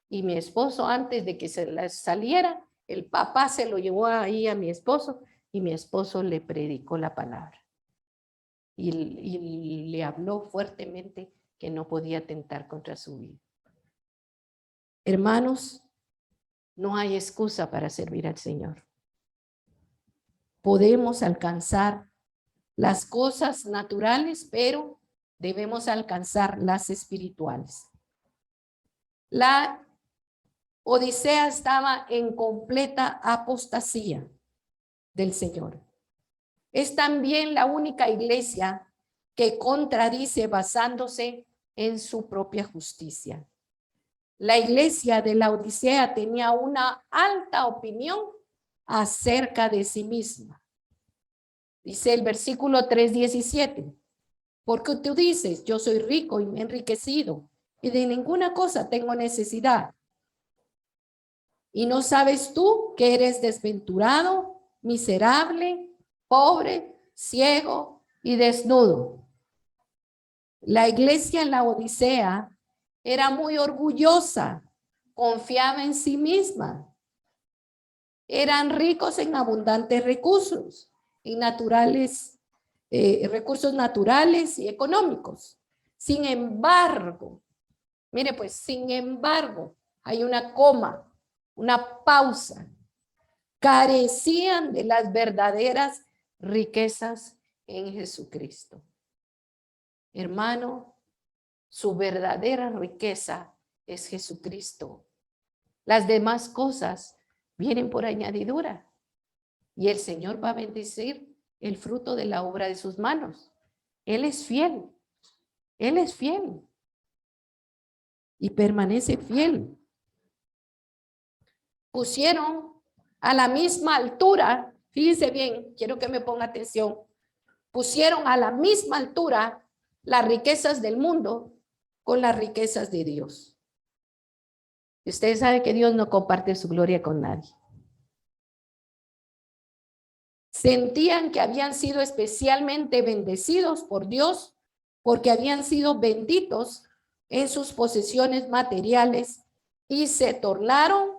y mi esposo, antes de que se saliera, el papá se lo llevó ahí a mi esposo y mi esposo le predicó la palabra. Y le habló fuertemente que no podía atentar contra su vida. Hermanos, no hay excusa para servir al Señor. Podemos alcanzar las cosas naturales, pero debemos alcanzar las espirituales. La Odisea estaba en completa apostasía del Señor. Es también la única iglesia que contradice basándose en su propia justicia. La iglesia de la Odisea tenía una alta opinión acerca de sí misma. Dice el versículo 3:17, porque tú dices, yo soy rico y me he enriquecido y de ninguna cosa tengo necesidad. Y no sabes tú que eres desventurado, miserable, pobre, ciego y desnudo. La iglesia en la Odisea era muy orgullosa, confiaba en sí misma. Eran ricos en abundantes recursos, en recursos naturales y económicos. Sin embargo, mire pues, sin embargo, hay una coma, una pausa. Carecían de las verdaderas riquezas en Jesucristo. Hermano, su verdadera riqueza es Jesucristo. Las demás cosas vienen por añadidura. Y el Señor va a bendecir el fruto de la obra de sus manos. Él es fiel. Él es fiel. Y permanece fiel. Pusieron a la misma altura, fíjense bien, quiero que me ponga atención, pusieron a la misma altura las riquezas del mundo con las riquezas de Dios. Y ustedes saben que Dios no comparte su gloria con nadie. Sentían que habían sido especialmente bendecidos por Dios porque habían sido benditos en sus posesiones materiales y se tornaron,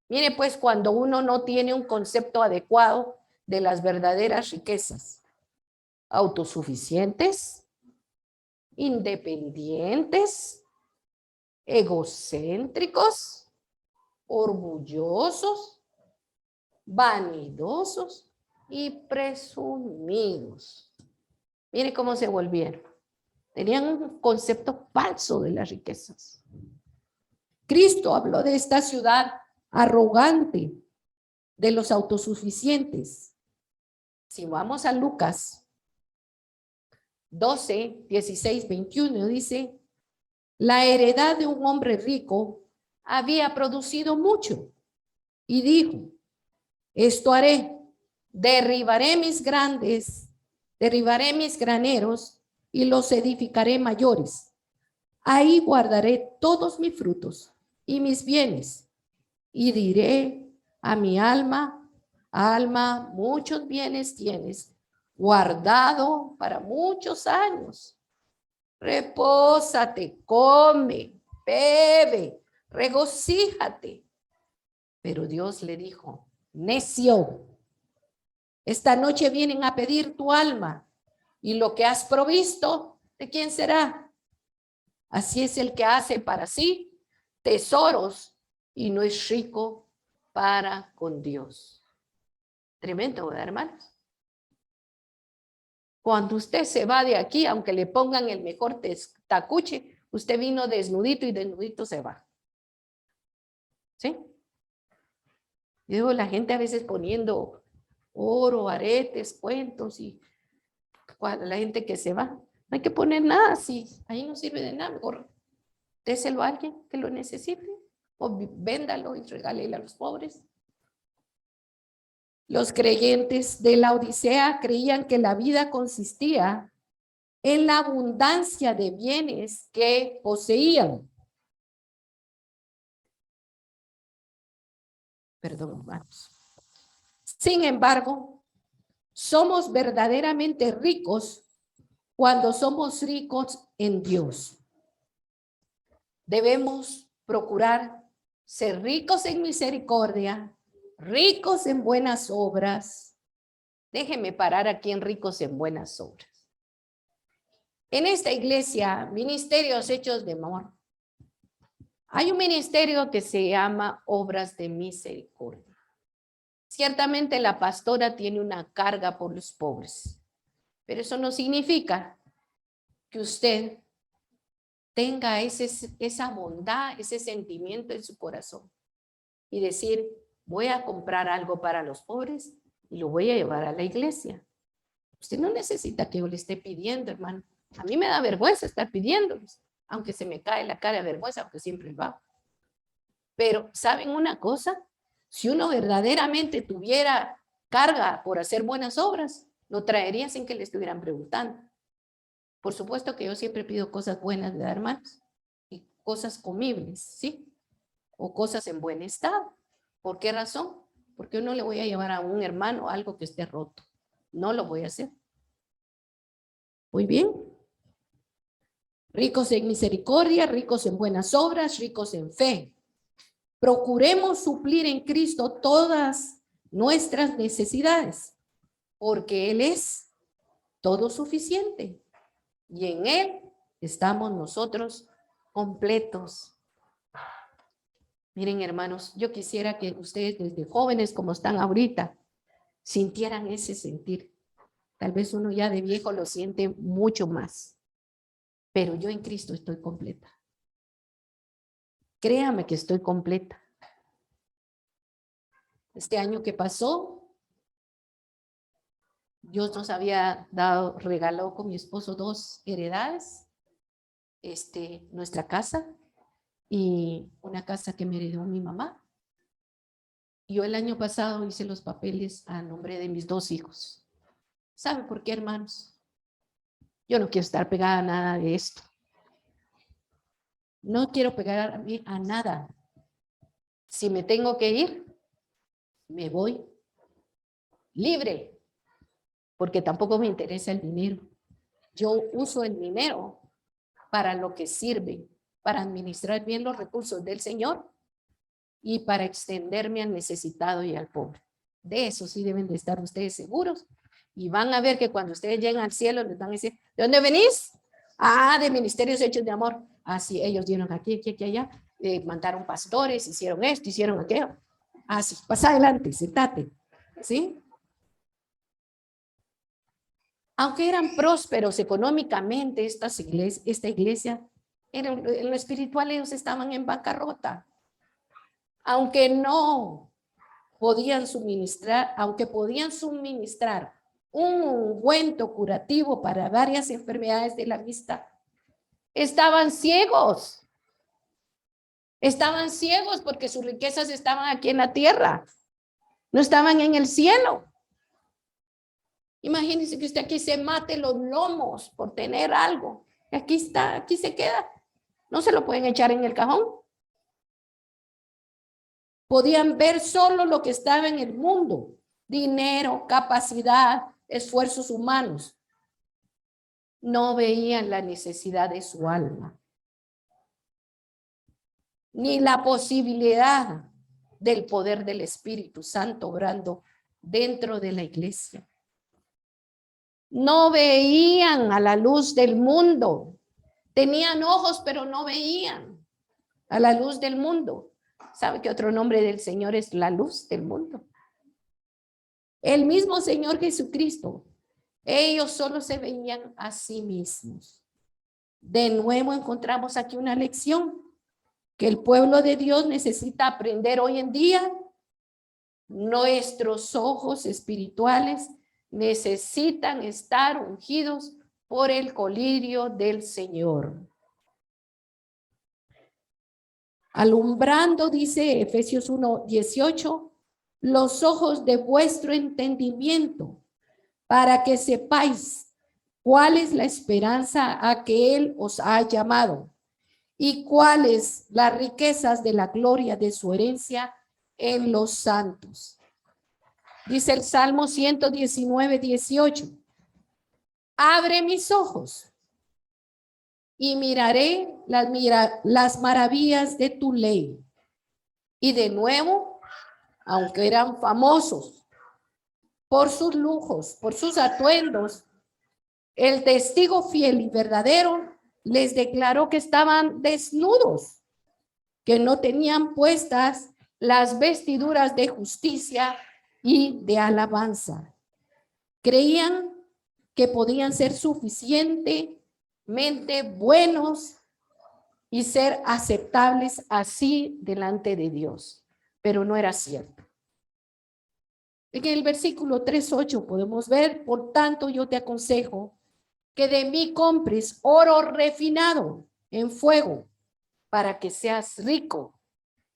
mire pues, cuando uno no tiene un concepto adecuado de las verdaderas riquezas, autosuficientes, independientes, egocéntricos, orgullosos, vanidosos y presumidos. Mire cómo se volvieron. Tenían un concepto falso de las riquezas. Cristo habló de esta ciudad arrogante, de los autosuficientes. Si vamos a Lucas 12, 16, 21, dice, la heredad de un hombre rico había producido mucho y dijo, esto haré, derribaré mis graneros y los edificaré mayores. Ahí guardaré todos mis frutos y mis bienes y diré a mi alma, alma, muchos bienes tienes, guardado para muchos años. Repósate, come, bebe, regocíjate. Pero Dios le dijo, necio, esta noche vienen a pedir tu alma y lo que has provisto, ¿de quién será? Así es el que hace para sí tesoros y no es rico para con Dios. Tremendo, ¿verdad, hermanos? Cuando usted se va de aquí, aunque le pongan el mejor tacuche, usted vino desnudito y desnudito se va. ¿Sí? Y digo, la gente a veces poniendo oro, aretes, cuentos y la gente que se va. No hay que poner nada así, ahí no sirve de nada, mejor déselo a alguien que lo necesite o véndalo y regálelo a los pobres. Los creyentes de la Odisea creían que la vida consistía en la abundancia de bienes que poseían. Perdón, hermanos. Sin embargo, somos verdaderamente ricos cuando somos ricos en Dios. Debemos procurar ser ricos en misericordia, ricos en buenas obras. Déjenme parar aquí en ricos en buenas obras. En esta iglesia, Ministerios Hechos de Amor, hay un ministerio que se llama Obras de Misericordia. Ciertamente la pastora tiene una carga por los pobres, pero eso no significa que usted tenga esa bondad, ese sentimiento en su corazón y decir, voy a comprar algo para los pobres y lo voy a llevar a la iglesia. Usted no necesita que yo le esté pidiendo, hermano. A mí me da vergüenza estar pidiéndoles, aunque se me cae la cara de vergüenza, aunque siempre va. Pero, ¿saben una cosa? Si uno verdaderamente tuviera carga por hacer buenas obras, lo traería sin que le estuvieran preguntando. Por supuesto que yo siempre pido cosas buenas de hermanos y cosas comibles, ¿sí? O cosas en buen estado. ¿Por qué razón? Porque no le voy a llevar a un hermano algo que esté roto. No lo voy a hacer. Muy bien. Ricos en misericordia, ricos en buenas obras, ricos en fe. Procuremos suplir en Cristo todas nuestras necesidades, porque Él es todo suficiente y en Él estamos nosotros completos. Miren, hermanos, yo quisiera que ustedes desde jóvenes como están ahorita sintieran ese sentir. Tal vez uno ya de viejo lo siente mucho más, pero yo en Cristo estoy completa. Créame que estoy completa. Este año que pasó, Dios nos había regalado con mi esposo 2 heredades, nuestra casa y una casa que me heredó mi mamá. Yo el año pasado hice los papeles a nombre de mis 2 hijos. ¿Sabe por qué, hermanos? Yo no quiero estar pegada a nada de esto. No quiero pegar a nada. Si me tengo que ir, me voy libre, porque tampoco me interesa el dinero. Yo uso el dinero para lo que sirve, para administrar bien los recursos del Señor y para extenderme al necesitado y al pobre. De eso sí deben de estar ustedes seguros y van a ver que cuando ustedes lleguen al cielo les van a decir, ¿de dónde venís? Ah, de Ministerios Hechos de Amor. Ah, sí, ellos dieron aquí, allá, mandaron pastores, hicieron esto, hicieron aquello. Ah, sí, pasa adelante, sentate, ¿sí? Aunque eran prósperos económicamente, esta iglesia, en lo espiritual ellos estaban en bancarrota. Aunque no podían suministrar, aunque podían suministrar un ungüento curativo para varias enfermedades de la vista, estaban ciegos. Estaban ciegos porque sus riquezas estaban aquí en la tierra, no estaban en el cielo. Imagínense que usted aquí se mate los lomos por tener algo. Aquí está, aquí se queda. No se lo pueden echar en el cajón. Podían ver solo lo que estaba en el mundo. Dinero, capacidad, esfuerzos humanos. No veían la necesidad de su alma. Ni la posibilidad del poder del Espíritu Santo obrando dentro de la iglesia. No veían a la luz del mundo. Tenían ojos, pero no veían a la luz del mundo. ¿Sabe que otro nombre del Señor es la luz del mundo? El mismo Señor Jesucristo Ellos solo se veían a sí mismos. De nuevo encontramos aquí una lección que el pueblo de Dios necesita aprender hoy en día. Nuestros ojos espirituales necesitan estar ungidos por el colirio del Señor. Alumbrando, dice Efesios 1:18, los ojos de vuestro entendimiento, para que sepáis cuál es la esperanza a que Él os ha llamado y cuáles las riquezas de la gloria de su herencia en los santos. Dice el Salmo 119:18, abre mis ojos y miraré las maravillas de tu ley. Y de nuevo, aunque eran famosos por sus lujos, por sus atuendos, el testigo fiel y verdadero les declaró que estaban desnudos, que no tenían puestas las vestiduras de justicia y de alabanza. Creían que podían ser suficientemente buenos y ser aceptables así delante de Dios, pero no era cierto. En el versículo 3:8 podemos ver, por tanto yo te aconsejo que de mí compres oro refinado en fuego para que seas rico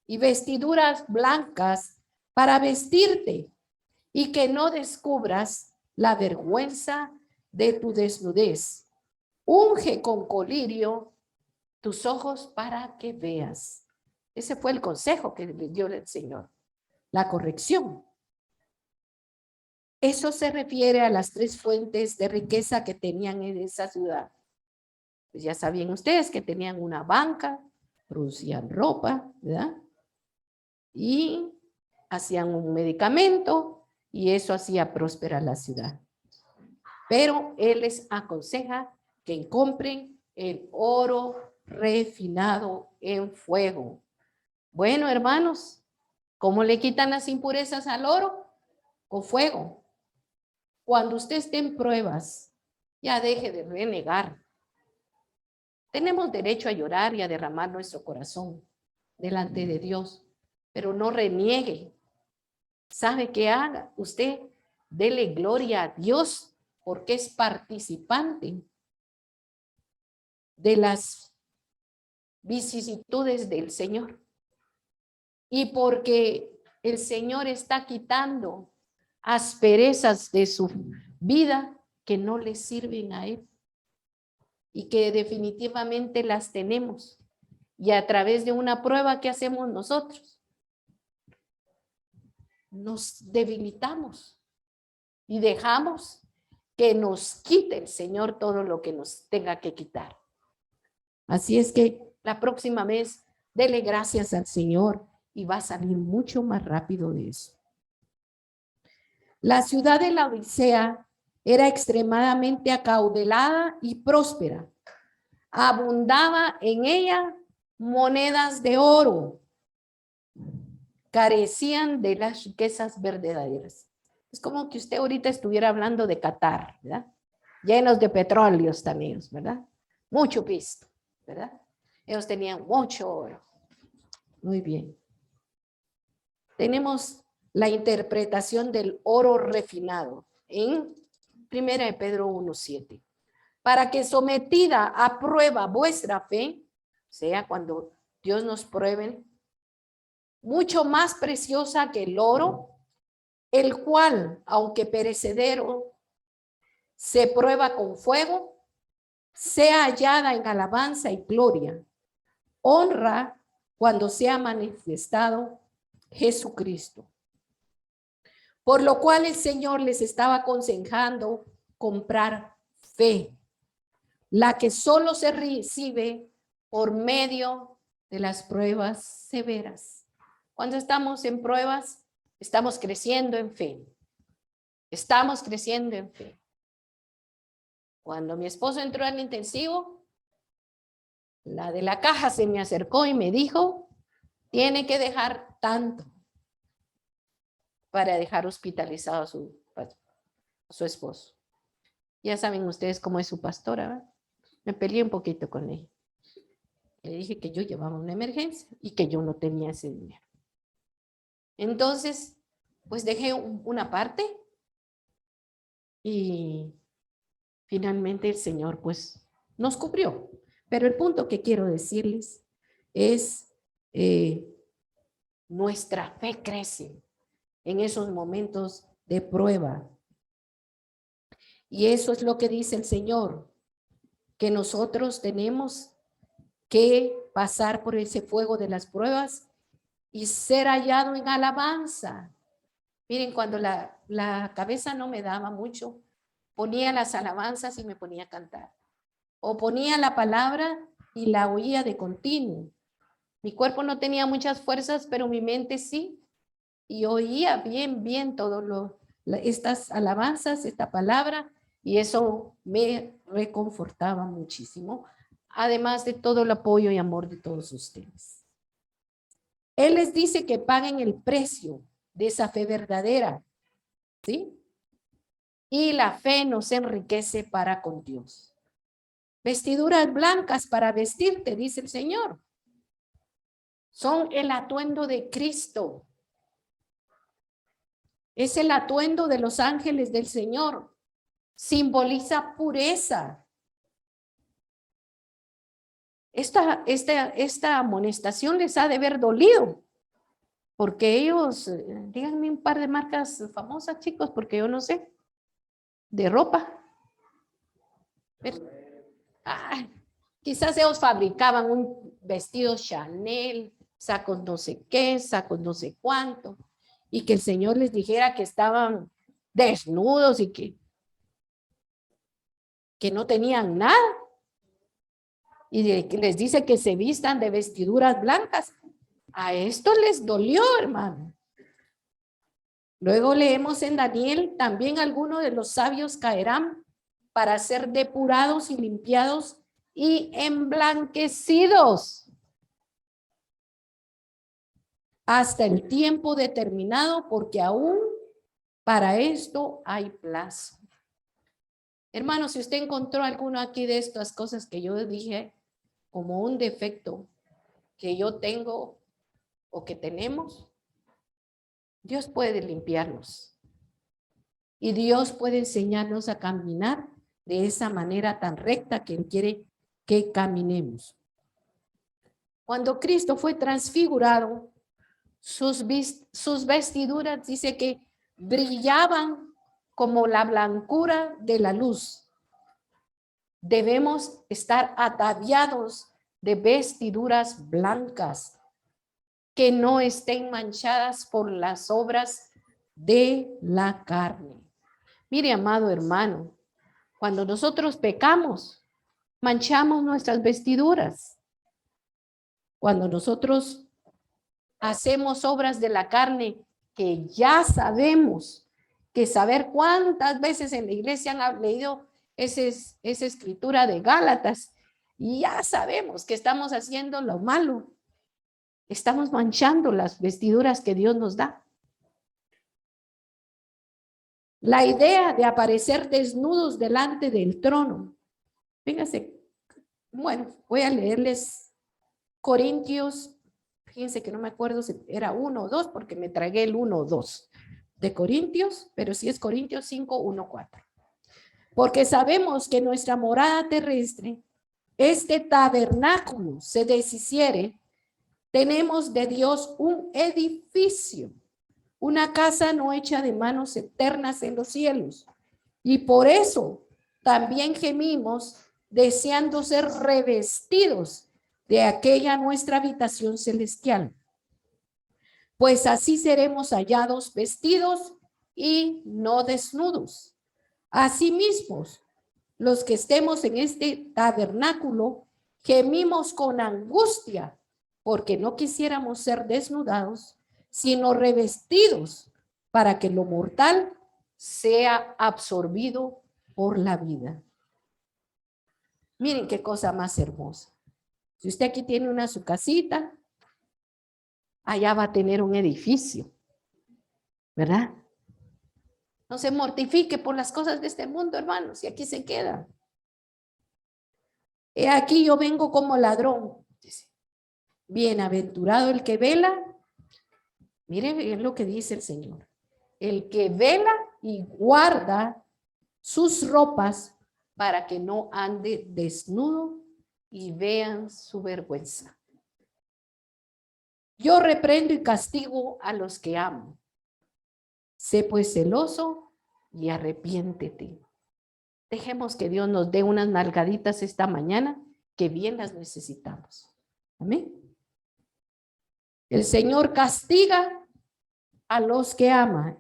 y vestiduras blancas para vestirte y que no descubras la vergüenza de tu desnudez. Unge con colirio tus ojos para que veas. Ese fue el consejo que le dio el Señor, la corrección. Eso se refiere a las tres fuentes de riqueza que tenían en esa ciudad. Pues ya sabían ustedes que tenían una banca, producían ropa, ¿verdad? Y hacían un medicamento y eso hacía próspera la ciudad. Pero Él les aconseja que compren el oro refinado en fuego. Bueno, hermanos, ¿cómo le quitan las impurezas al oro? Con fuego. Cuando usted esté en pruebas, ya deje de renegar. Tenemos derecho a llorar y a derramar nuestro corazón delante de Dios, pero no reniegue. ¿Sabe qué haga? Usted dele gloria a Dios porque es participante de las vicisitudes del Señor. Y porque el Señor está quitando asperezas de su vida que no le sirven a Él y que definitivamente las tenemos. Y a través de una prueba que hacemos nosotros, nos debilitamos y dejamos que nos quite el Señor todo lo que nos tenga que quitar. Así es que la próxima vez, dele gracias al Señor y va a salir mucho más rápido de eso. La ciudad de la Odisea era extremadamente acaudalada y próspera. Abundaba en ella monedas de oro. Carecían de las riquezas verdaderas. Es como que usted ahorita estuviera hablando de Qatar, ¿verdad? Llenos de petróleos también, ¿verdad? Mucho pisto, ¿verdad? Ellos tenían mucho oro. Muy bien. Tenemos la interpretación del oro refinado en 1 Pedro 1:7. Para que sometida a prueba vuestra fe, sea cuando Dios nos pruebe, mucho más preciosa que el oro, el cual, aunque perecedero, se prueba con fuego, sea hallada en alabanza y gloria, honra cuando sea manifestado Jesucristo. Por lo cual el Señor les estaba aconsejando comprar fe, la que solo se recibe por medio de las pruebas severas. Cuando estamos en pruebas, estamos creciendo en fe. Estamos creciendo en fe. Cuando mi esposo entró al intensivo, la de la caja se me acercó y me dijo, tiene que dejar tanto para dejar hospitalizado a su esposo. Ya saben ustedes cómo es su pastora, ¿verdad? Me peleé un poquito con ella. Le dije que yo llevaba una emergencia y que yo no tenía ese dinero. Entonces, pues dejé una parte y finalmente el Señor pues nos cubrió. Pero el punto que quiero decirles es nuestra fe crece en esos momentos de prueba. Y eso es lo que dice el Señor, que nosotros tenemos que pasar por ese fuego de las pruebas y ser hallado en alabanza. Miren, cuando la cabeza no me daba mucho, ponía las alabanzas y me ponía a cantar. O ponía la palabra y la oía de continuo. Mi cuerpo no tenía muchas fuerzas, pero mi mente sí. Y oía bien todas estas alabanzas, esta palabra, y eso me reconfortaba muchísimo, además de todo el apoyo y amor de todos ustedes. Él les dice que paguen el precio de esa fe verdadera, ¿sí? Y la fe nos enriquece para con Dios. Vestiduras blancas para vestirte, dice el Señor. Son el atuendo de Cristo. Es el atuendo de los ángeles del Señor. Simboliza pureza. Esta amonestación les ha de haber dolido, porque ellos, díganme un par de marcas famosas, chicos, porque yo no sé, de ropa. Quizás ellos fabricaban un vestido Chanel, sacos no sé qué, sacos no sé cuánto, y que el Señor les dijera que estaban desnudos y que no tenían nada. Y les dice que se vistan de vestiduras blancas. A esto les dolió, hermano. Luego leemos en Daniel, también algunos de los sabios caerán para ser depurados y limpiados y emblanquecidos hasta el tiempo determinado, porque aún para esto hay plazo. Hermano, si usted encontró alguno aquí de estas cosas que yo dije como un defecto que yo tengo o que tenemos, Dios puede limpiarnos. Y Dios puede enseñarnos a caminar de esa manera tan recta que Él quiere que caminemos. Cuando Cristo fue transfigurado, sus vestiduras dice que brillaban como la blancura de la luz. Debemos estar ataviados de vestiduras blancas que no estén manchadas por las obras de la carne. Mire, amado hermano, cuando nosotros pecamos, manchamos nuestras vestiduras. Cuando nosotros hacemos obras de la carne que ya sabemos, que saber cuántas veces en la iglesia han leído esa escritura de Gálatas, y ya sabemos que estamos haciendo lo malo. Estamos manchando las vestiduras que Dios nos da. La idea de aparecer desnudos delante del trono. Fíjense, bueno, voy a leerles Corintios, fíjense que no me acuerdo si era 1 o 2, porque me tragué el 1 o 2 de Corintios, pero sí es Corintios 5, 1, 4. Porque sabemos que nuestra morada terrestre, este tabernáculo, se deshiciere, tenemos de Dios un edificio, una casa no hecha de manos eternas en los cielos. Y por eso también gemimos deseando ser revestidos de aquella nuestra habitación celestial. Pues así seremos hallados vestidos y no desnudos. Asimismo, los que estemos en este tabernáculo, gemimos con angustia, porque no quisiéramos ser desnudados, sino revestidos, para que lo mortal sea absorbido por la vida. Miren qué cosa más hermosa. Si usted aquí tiene su casita, allá va a tener un edificio, ¿verdad? No se mortifique por las cosas de este mundo, hermanos, y aquí se queda. He aquí yo vengo como ladrón. Dice, bienaventurado el que vela. Mire lo que dice el Señor. El que vela y guarda sus ropas para que no ande desnudo y vean su vergüenza. Yo reprendo y castigo a los que amo. Sé pues celoso y arrepiéntete. Dejemos que Dios nos dé unas nalgaditas esta mañana, que bien las necesitamos. Amén. El Señor castiga a los que ama.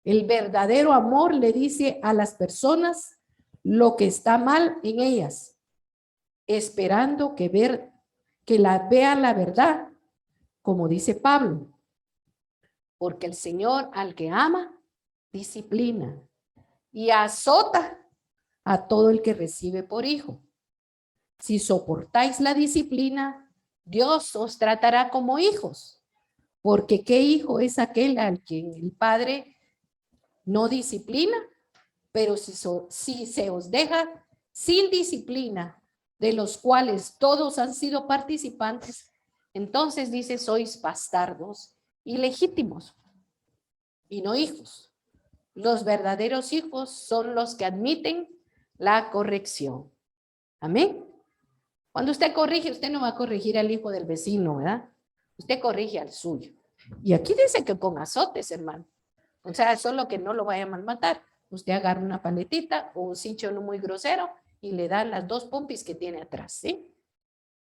El verdadero amor le dice a las personas lo que está mal en ellas, esperando que vean la verdad, como dice Pablo. Porque el Señor al que ama, disciplina y azota a todo el que recibe por hijo. Si soportáis la disciplina, Dios os tratará como hijos. Porque ¿qué hijo es aquel al quien el Padre no disciplina? Pero si se os deja sin disciplina, de los cuales todos han sido participantes, entonces dice, sois bastardos ilegítimos y no hijos. Los verdaderos hijos son los que admiten la corrección. Amén. Cuando usted corrige, usted no va a corregir al hijo del vecino, ¿verdad? Usted corrige al suyo. Y aquí dice que con azotes, hermano. O sea, solo que no lo vaya a malmatar. Usted agarra una paletita o un cincho no muy grosero y le da las 2 pompis que tiene atrás, ¿sí?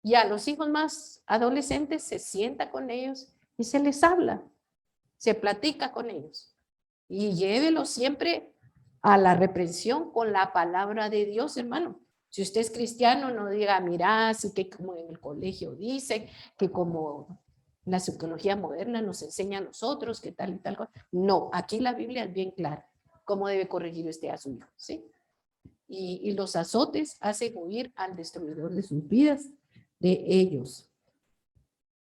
Y a los hijos más adolescentes se sienta con ellos y se les habla, se platica con ellos. Y llévelo siempre a la reprensión con la palabra de Dios, hermano. Si usted es cristiano, no diga, mira, así que como en el colegio dicen, que como la psicología moderna nos enseña a nosotros, que tal y tal cosa. No, aquí la Biblia es bien clara cómo debe corregir usted a su hijo, ¿sí? Y los azotes hacen huir al destruidor de sus vidas, de ellos.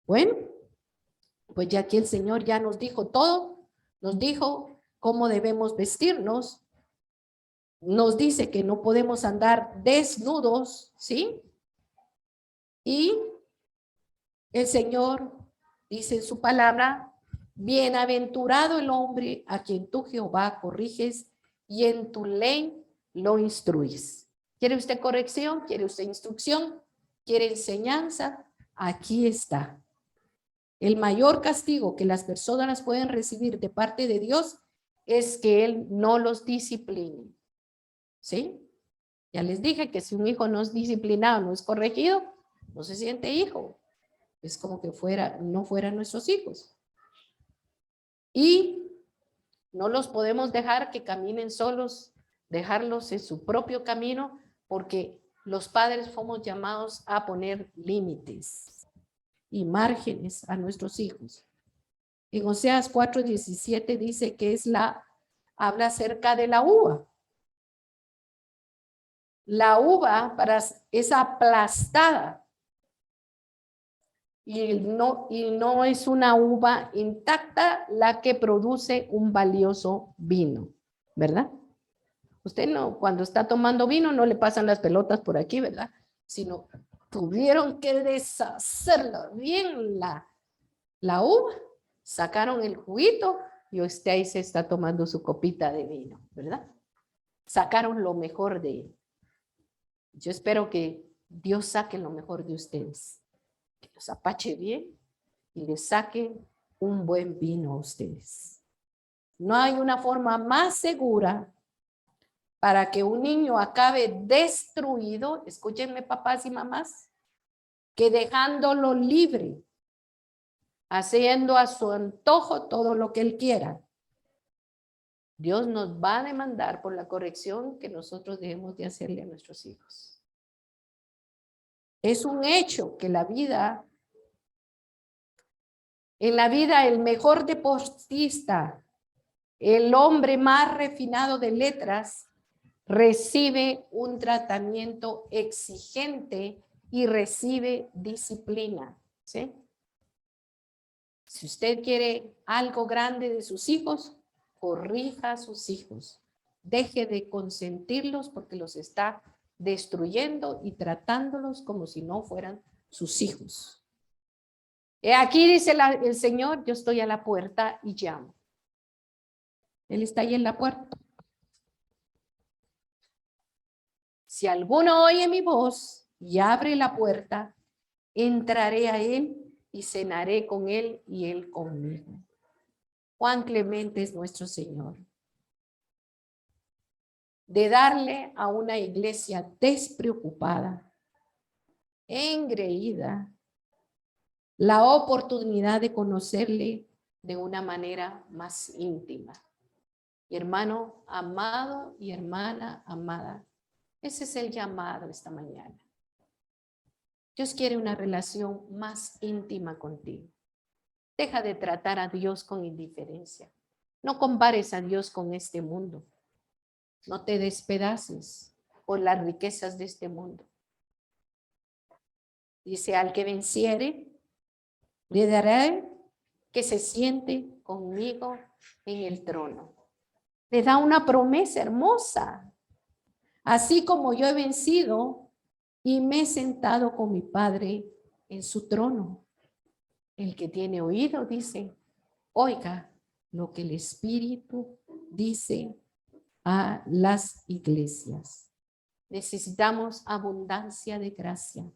Bueno, pues ya aquí el Señor ya nos dijo todo, nos dijo cómo debemos vestirnos, nos dice que no podemos andar desnudos, ¿sí? Y el Señor dice en su palabra, bienaventurado el hombre a quien tú, Jehová, corriges y en tu ley lo instruyes. ¿Quiere usted corrección? ¿Quiere usted instrucción? ¿Quiere enseñanza? Aquí está. El mayor castigo que las personas pueden recibir de parte de Dios es que Él no los discipline. ¿Sí? Ya les dije que si un hijo no es disciplinado, no es corregido, no se siente hijo. Es como que no fueran nuestros hijos. Y no los podemos dejar que caminen solos, dejarlos en su propio camino, porque los padres somos llamados a poner límites y márgenes a nuestros hijos. En Oseas 4:17 dice que habla acerca de la uva. La uva es aplastada y no es una uva intacta la que produce un valioso vino, ¿verdad? Usted no, cuando está tomando vino no le pasan las pelotas por aquí, ¿verdad? Sino tuvieron que deshacerla bien la uva, sacaron el juguito y usted ahí se está tomando su copita de vino, ¿verdad? Sacaron lo mejor de él. Yo espero que Dios saque lo mejor de ustedes, que los apache bien y les saque un buen vino a ustedes. No hay una forma más segura para que un niño acabe destruido, escúchenme papás y mamás, que dejándolo libre, haciendo a su antojo todo lo que él quiera. Dios nos va a demandar por la corrección que nosotros debemos de hacerle a nuestros hijos. Es un hecho que en la vida el mejor deportista, el hombre más refinado de letras, recibe un tratamiento exigente y recibe disciplina, ¿sí? Si usted quiere algo grande de sus hijos, corrija a sus hijos, deje de consentirlos porque los está destruyendo y tratándolos como si no fueran sus hijos. Aquí dice el Señor, yo estoy a la puerta y llamo. Él está ahí en la puerta. Si alguno oye mi voz y abre la puerta, entraré a él y cenaré con él y él conmigo. Cuán clemente es nuestro Señor. De darle a una iglesia despreocupada, engreída, la oportunidad de conocerle de una manera más íntima. Y hermano amado y hermana amada, ese es el llamado esta mañana. Dios quiere una relación más íntima contigo. Deja de tratar a Dios con indiferencia. No compares a Dios con este mundo. No te despedaces por las riquezas de este mundo. Dice, al que venciere, le daré que se siente conmigo en el trono. Le da una promesa hermosa. Así como yo he vencido y me he sentado con mi Padre en su trono. El que tiene oído dice, oiga lo que el Espíritu dice a las iglesias. Necesitamos abundancia de gracia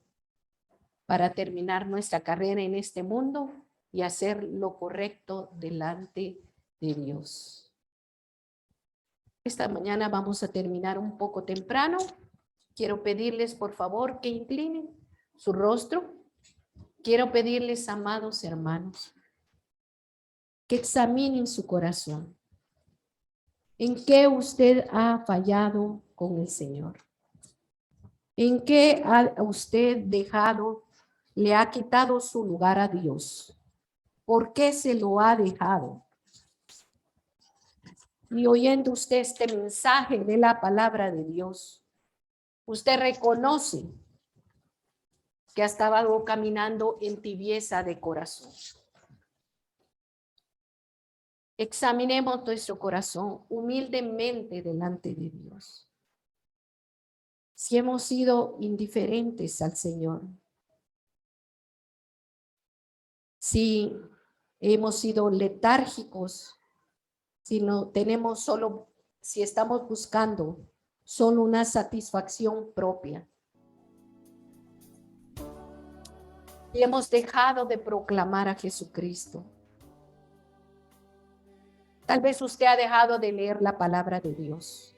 para terminar nuestra carrera en este mundo y hacer lo correcto delante de Dios. Esta mañana vamos a terminar un poco temprano. Quiero pedirles, por favor, que inclinen su rostro. Quiero pedirles, amados hermanos, que examinen su corazón. ¿En qué usted ha fallado con el Señor? ¿En qué ha usted dejado, le ha quitado su lugar a Dios? ¿Por qué se lo ha dejado? Y oyendo usted este mensaje de la palabra de Dios, usted reconoce que ha estado caminando en tibieza de corazón. Examinemos nuestro corazón humildemente delante de Dios. Si hemos sido indiferentes al Señor, si hemos sido letárgicos, si no tenemos solo, si estamos buscando solo una satisfacción propia, y hemos dejado de proclamar a Jesucristo. Tal vez usted ha dejado de leer la palabra de Dios.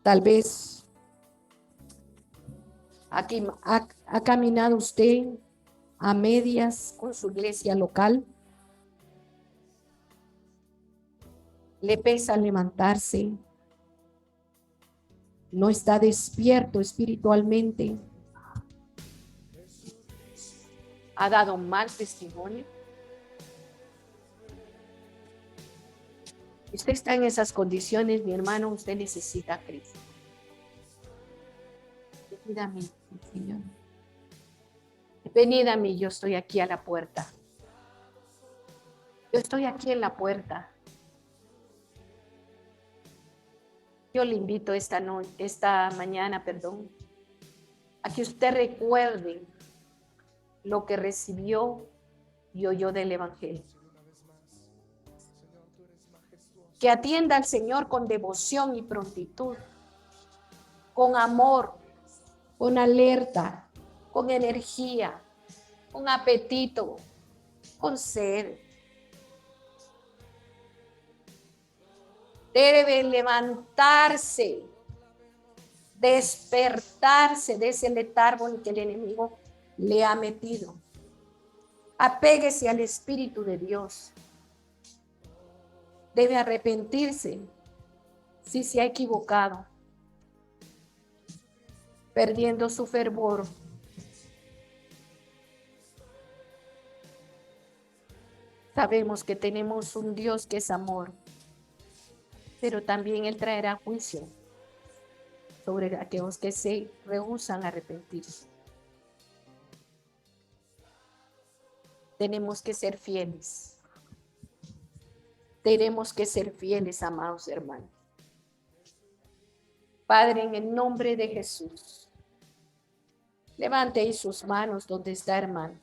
Tal vez aquí ha caminado usted a medias con su iglesia local. Le pesa levantarse. No está despierto espiritualmente. Ha dado mal testimonio. Usted está en esas condiciones, mi hermano, usted necesita a Cristo. Venid a mí, Señor. Venid a mí, yo estoy aquí a la puerta. Yo estoy aquí en la puerta. Yo le invito esta mañana, a que usted recuerde lo que recibió y oyó del Evangelio. Que atienda al Señor con devoción y prontitud, con amor, con alerta, con energía, con apetito, con sed. Debe levantarse, despertarse de ese letargo en que el enemigo le ha metido. Apéguese al Espíritu de Dios. Debe arrepentirse si se ha equivocado, perdiendo su fervor. Sabemos que tenemos un Dios que es amor, pero también Él traerá juicio sobre aquellos que se rehúsan a arrepentirse. tenemos que ser fieles. Tenemos que ser fieles, amados hermanos. Padre, en el nombre de Jesús, levante ahí sus manos donde está, hermano.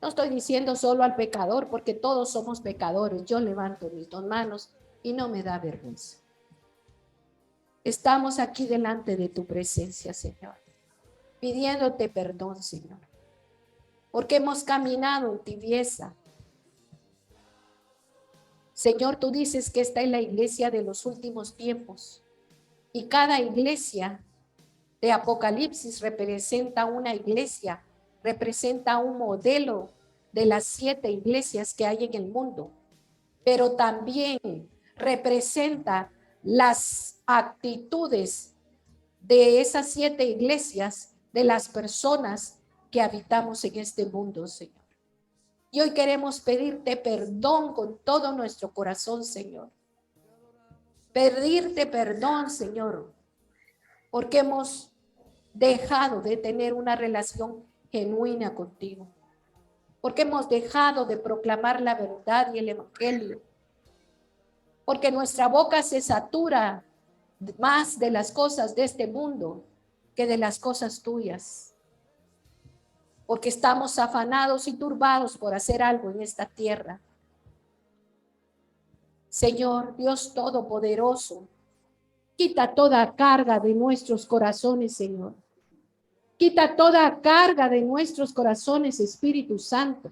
No estoy diciendo solo al pecador, porque todos somos pecadores. Yo levanto mis dos manos y no me da vergüenza. Estamos aquí delante de tu presencia, Señor, pidiéndote perdón, Señor, porque hemos caminado en tibieza. Señor, tú dices que esta es la iglesia de los últimos tiempos y cada iglesia de Apocalipsis representa una iglesia, representa un modelo de las 7 iglesias que hay en el mundo, pero también representa las actitudes de esas 7 iglesias, de las personas que habitamos en este mundo, Señor. Y hoy queremos pedirte perdón con todo nuestro corazón, Señor. Pedirte perdón, Señor, porque hemos dejado de tener una relación genuina contigo. Porque hemos dejado de proclamar la verdad y el evangelio. Porque nuestra boca se satura más de las cosas de este mundo que de las cosas tuyas. Porque estamos afanados y turbados por hacer algo en esta tierra. Señor, Dios Todopoderoso, quita toda carga de nuestros corazones, Señor. Quita toda carga de nuestros corazones, Espíritu Santo.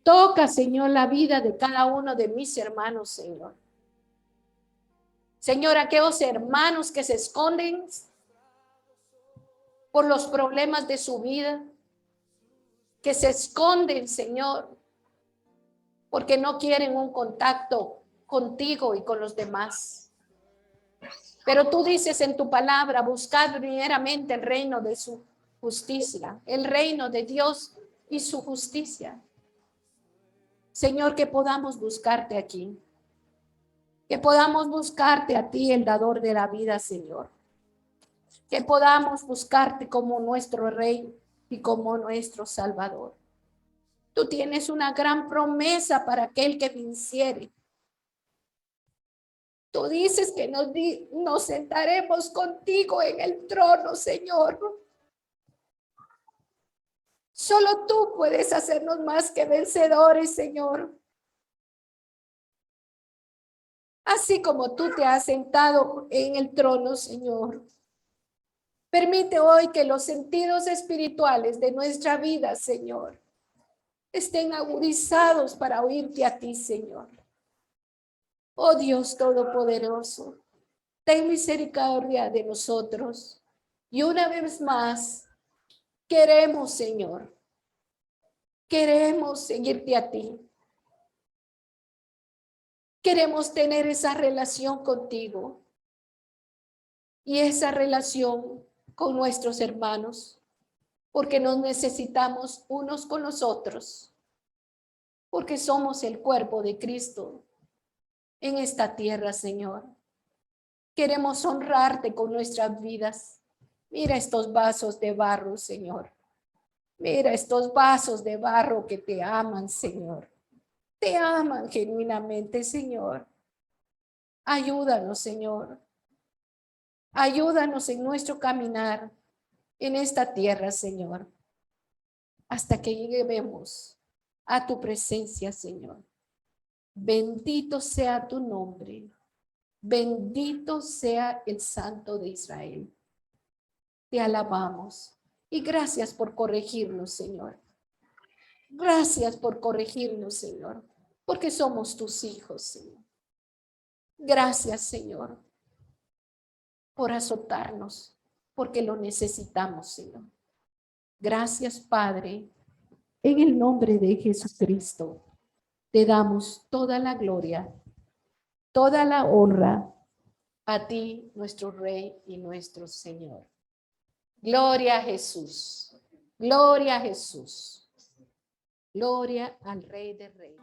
Toca, Señor, la vida de cada uno de mis hermanos, Señor. Señor, aquellos hermanos que se esconden por los problemas de su vida, que se esconden, Señor, porque no quieren un contacto contigo y con los demás. Pero tú dices en tu palabra, buscad primeramente el reino de su justicia, el reino de Dios y su justicia. Señor, que podamos buscarte aquí, que podamos buscarte a ti, el dador de la vida, Señor. Que podamos buscarte como nuestro Rey y como nuestro Salvador. Tú tienes una gran promesa para aquel que venciere. Tú dices que nos sentaremos contigo en el trono, Señor. Solo tú puedes hacernos más que vencedores, Señor. Así como tú te has sentado en el trono, Señor. Permite hoy que los sentidos espirituales de nuestra vida, Señor, estén agudizados para oírte a ti, Señor. Oh Dios Todopoderoso, ten misericordia de nosotros. Y una vez más, queremos, Señor, queremos seguirte a ti. Queremos tener esa relación contigo y esa relación con nuestros hermanos, porque nos necesitamos unos con los otros, porque somos el cuerpo de Cristo en esta tierra, Señor. Queremos honrarte con nuestras vidas. Mira estos vasos de barro, Señor. Mira estos vasos de barro que te aman, Señor. Te aman genuinamente, Señor. Ayúdanos, Señor. Ayúdanos en nuestro caminar en esta tierra, Señor, hasta que lleguemos a tu presencia, Señor. Bendito sea tu nombre. Bendito sea el Santo de Israel. Te alabamos y gracias por corregirnos, Señor. Gracias por corregirnos, Señor, porque somos tus hijos, Señor. Gracias, Señor, por azotarnos, porque lo necesitamos, Señor. Gracias, Padre. En el nombre de Jesucristo, te damos toda la gloria, toda la honra a ti, nuestro Rey y nuestro Señor. Gloria a Jesús. Gloria a Jesús. Gloria al Rey de Reyes.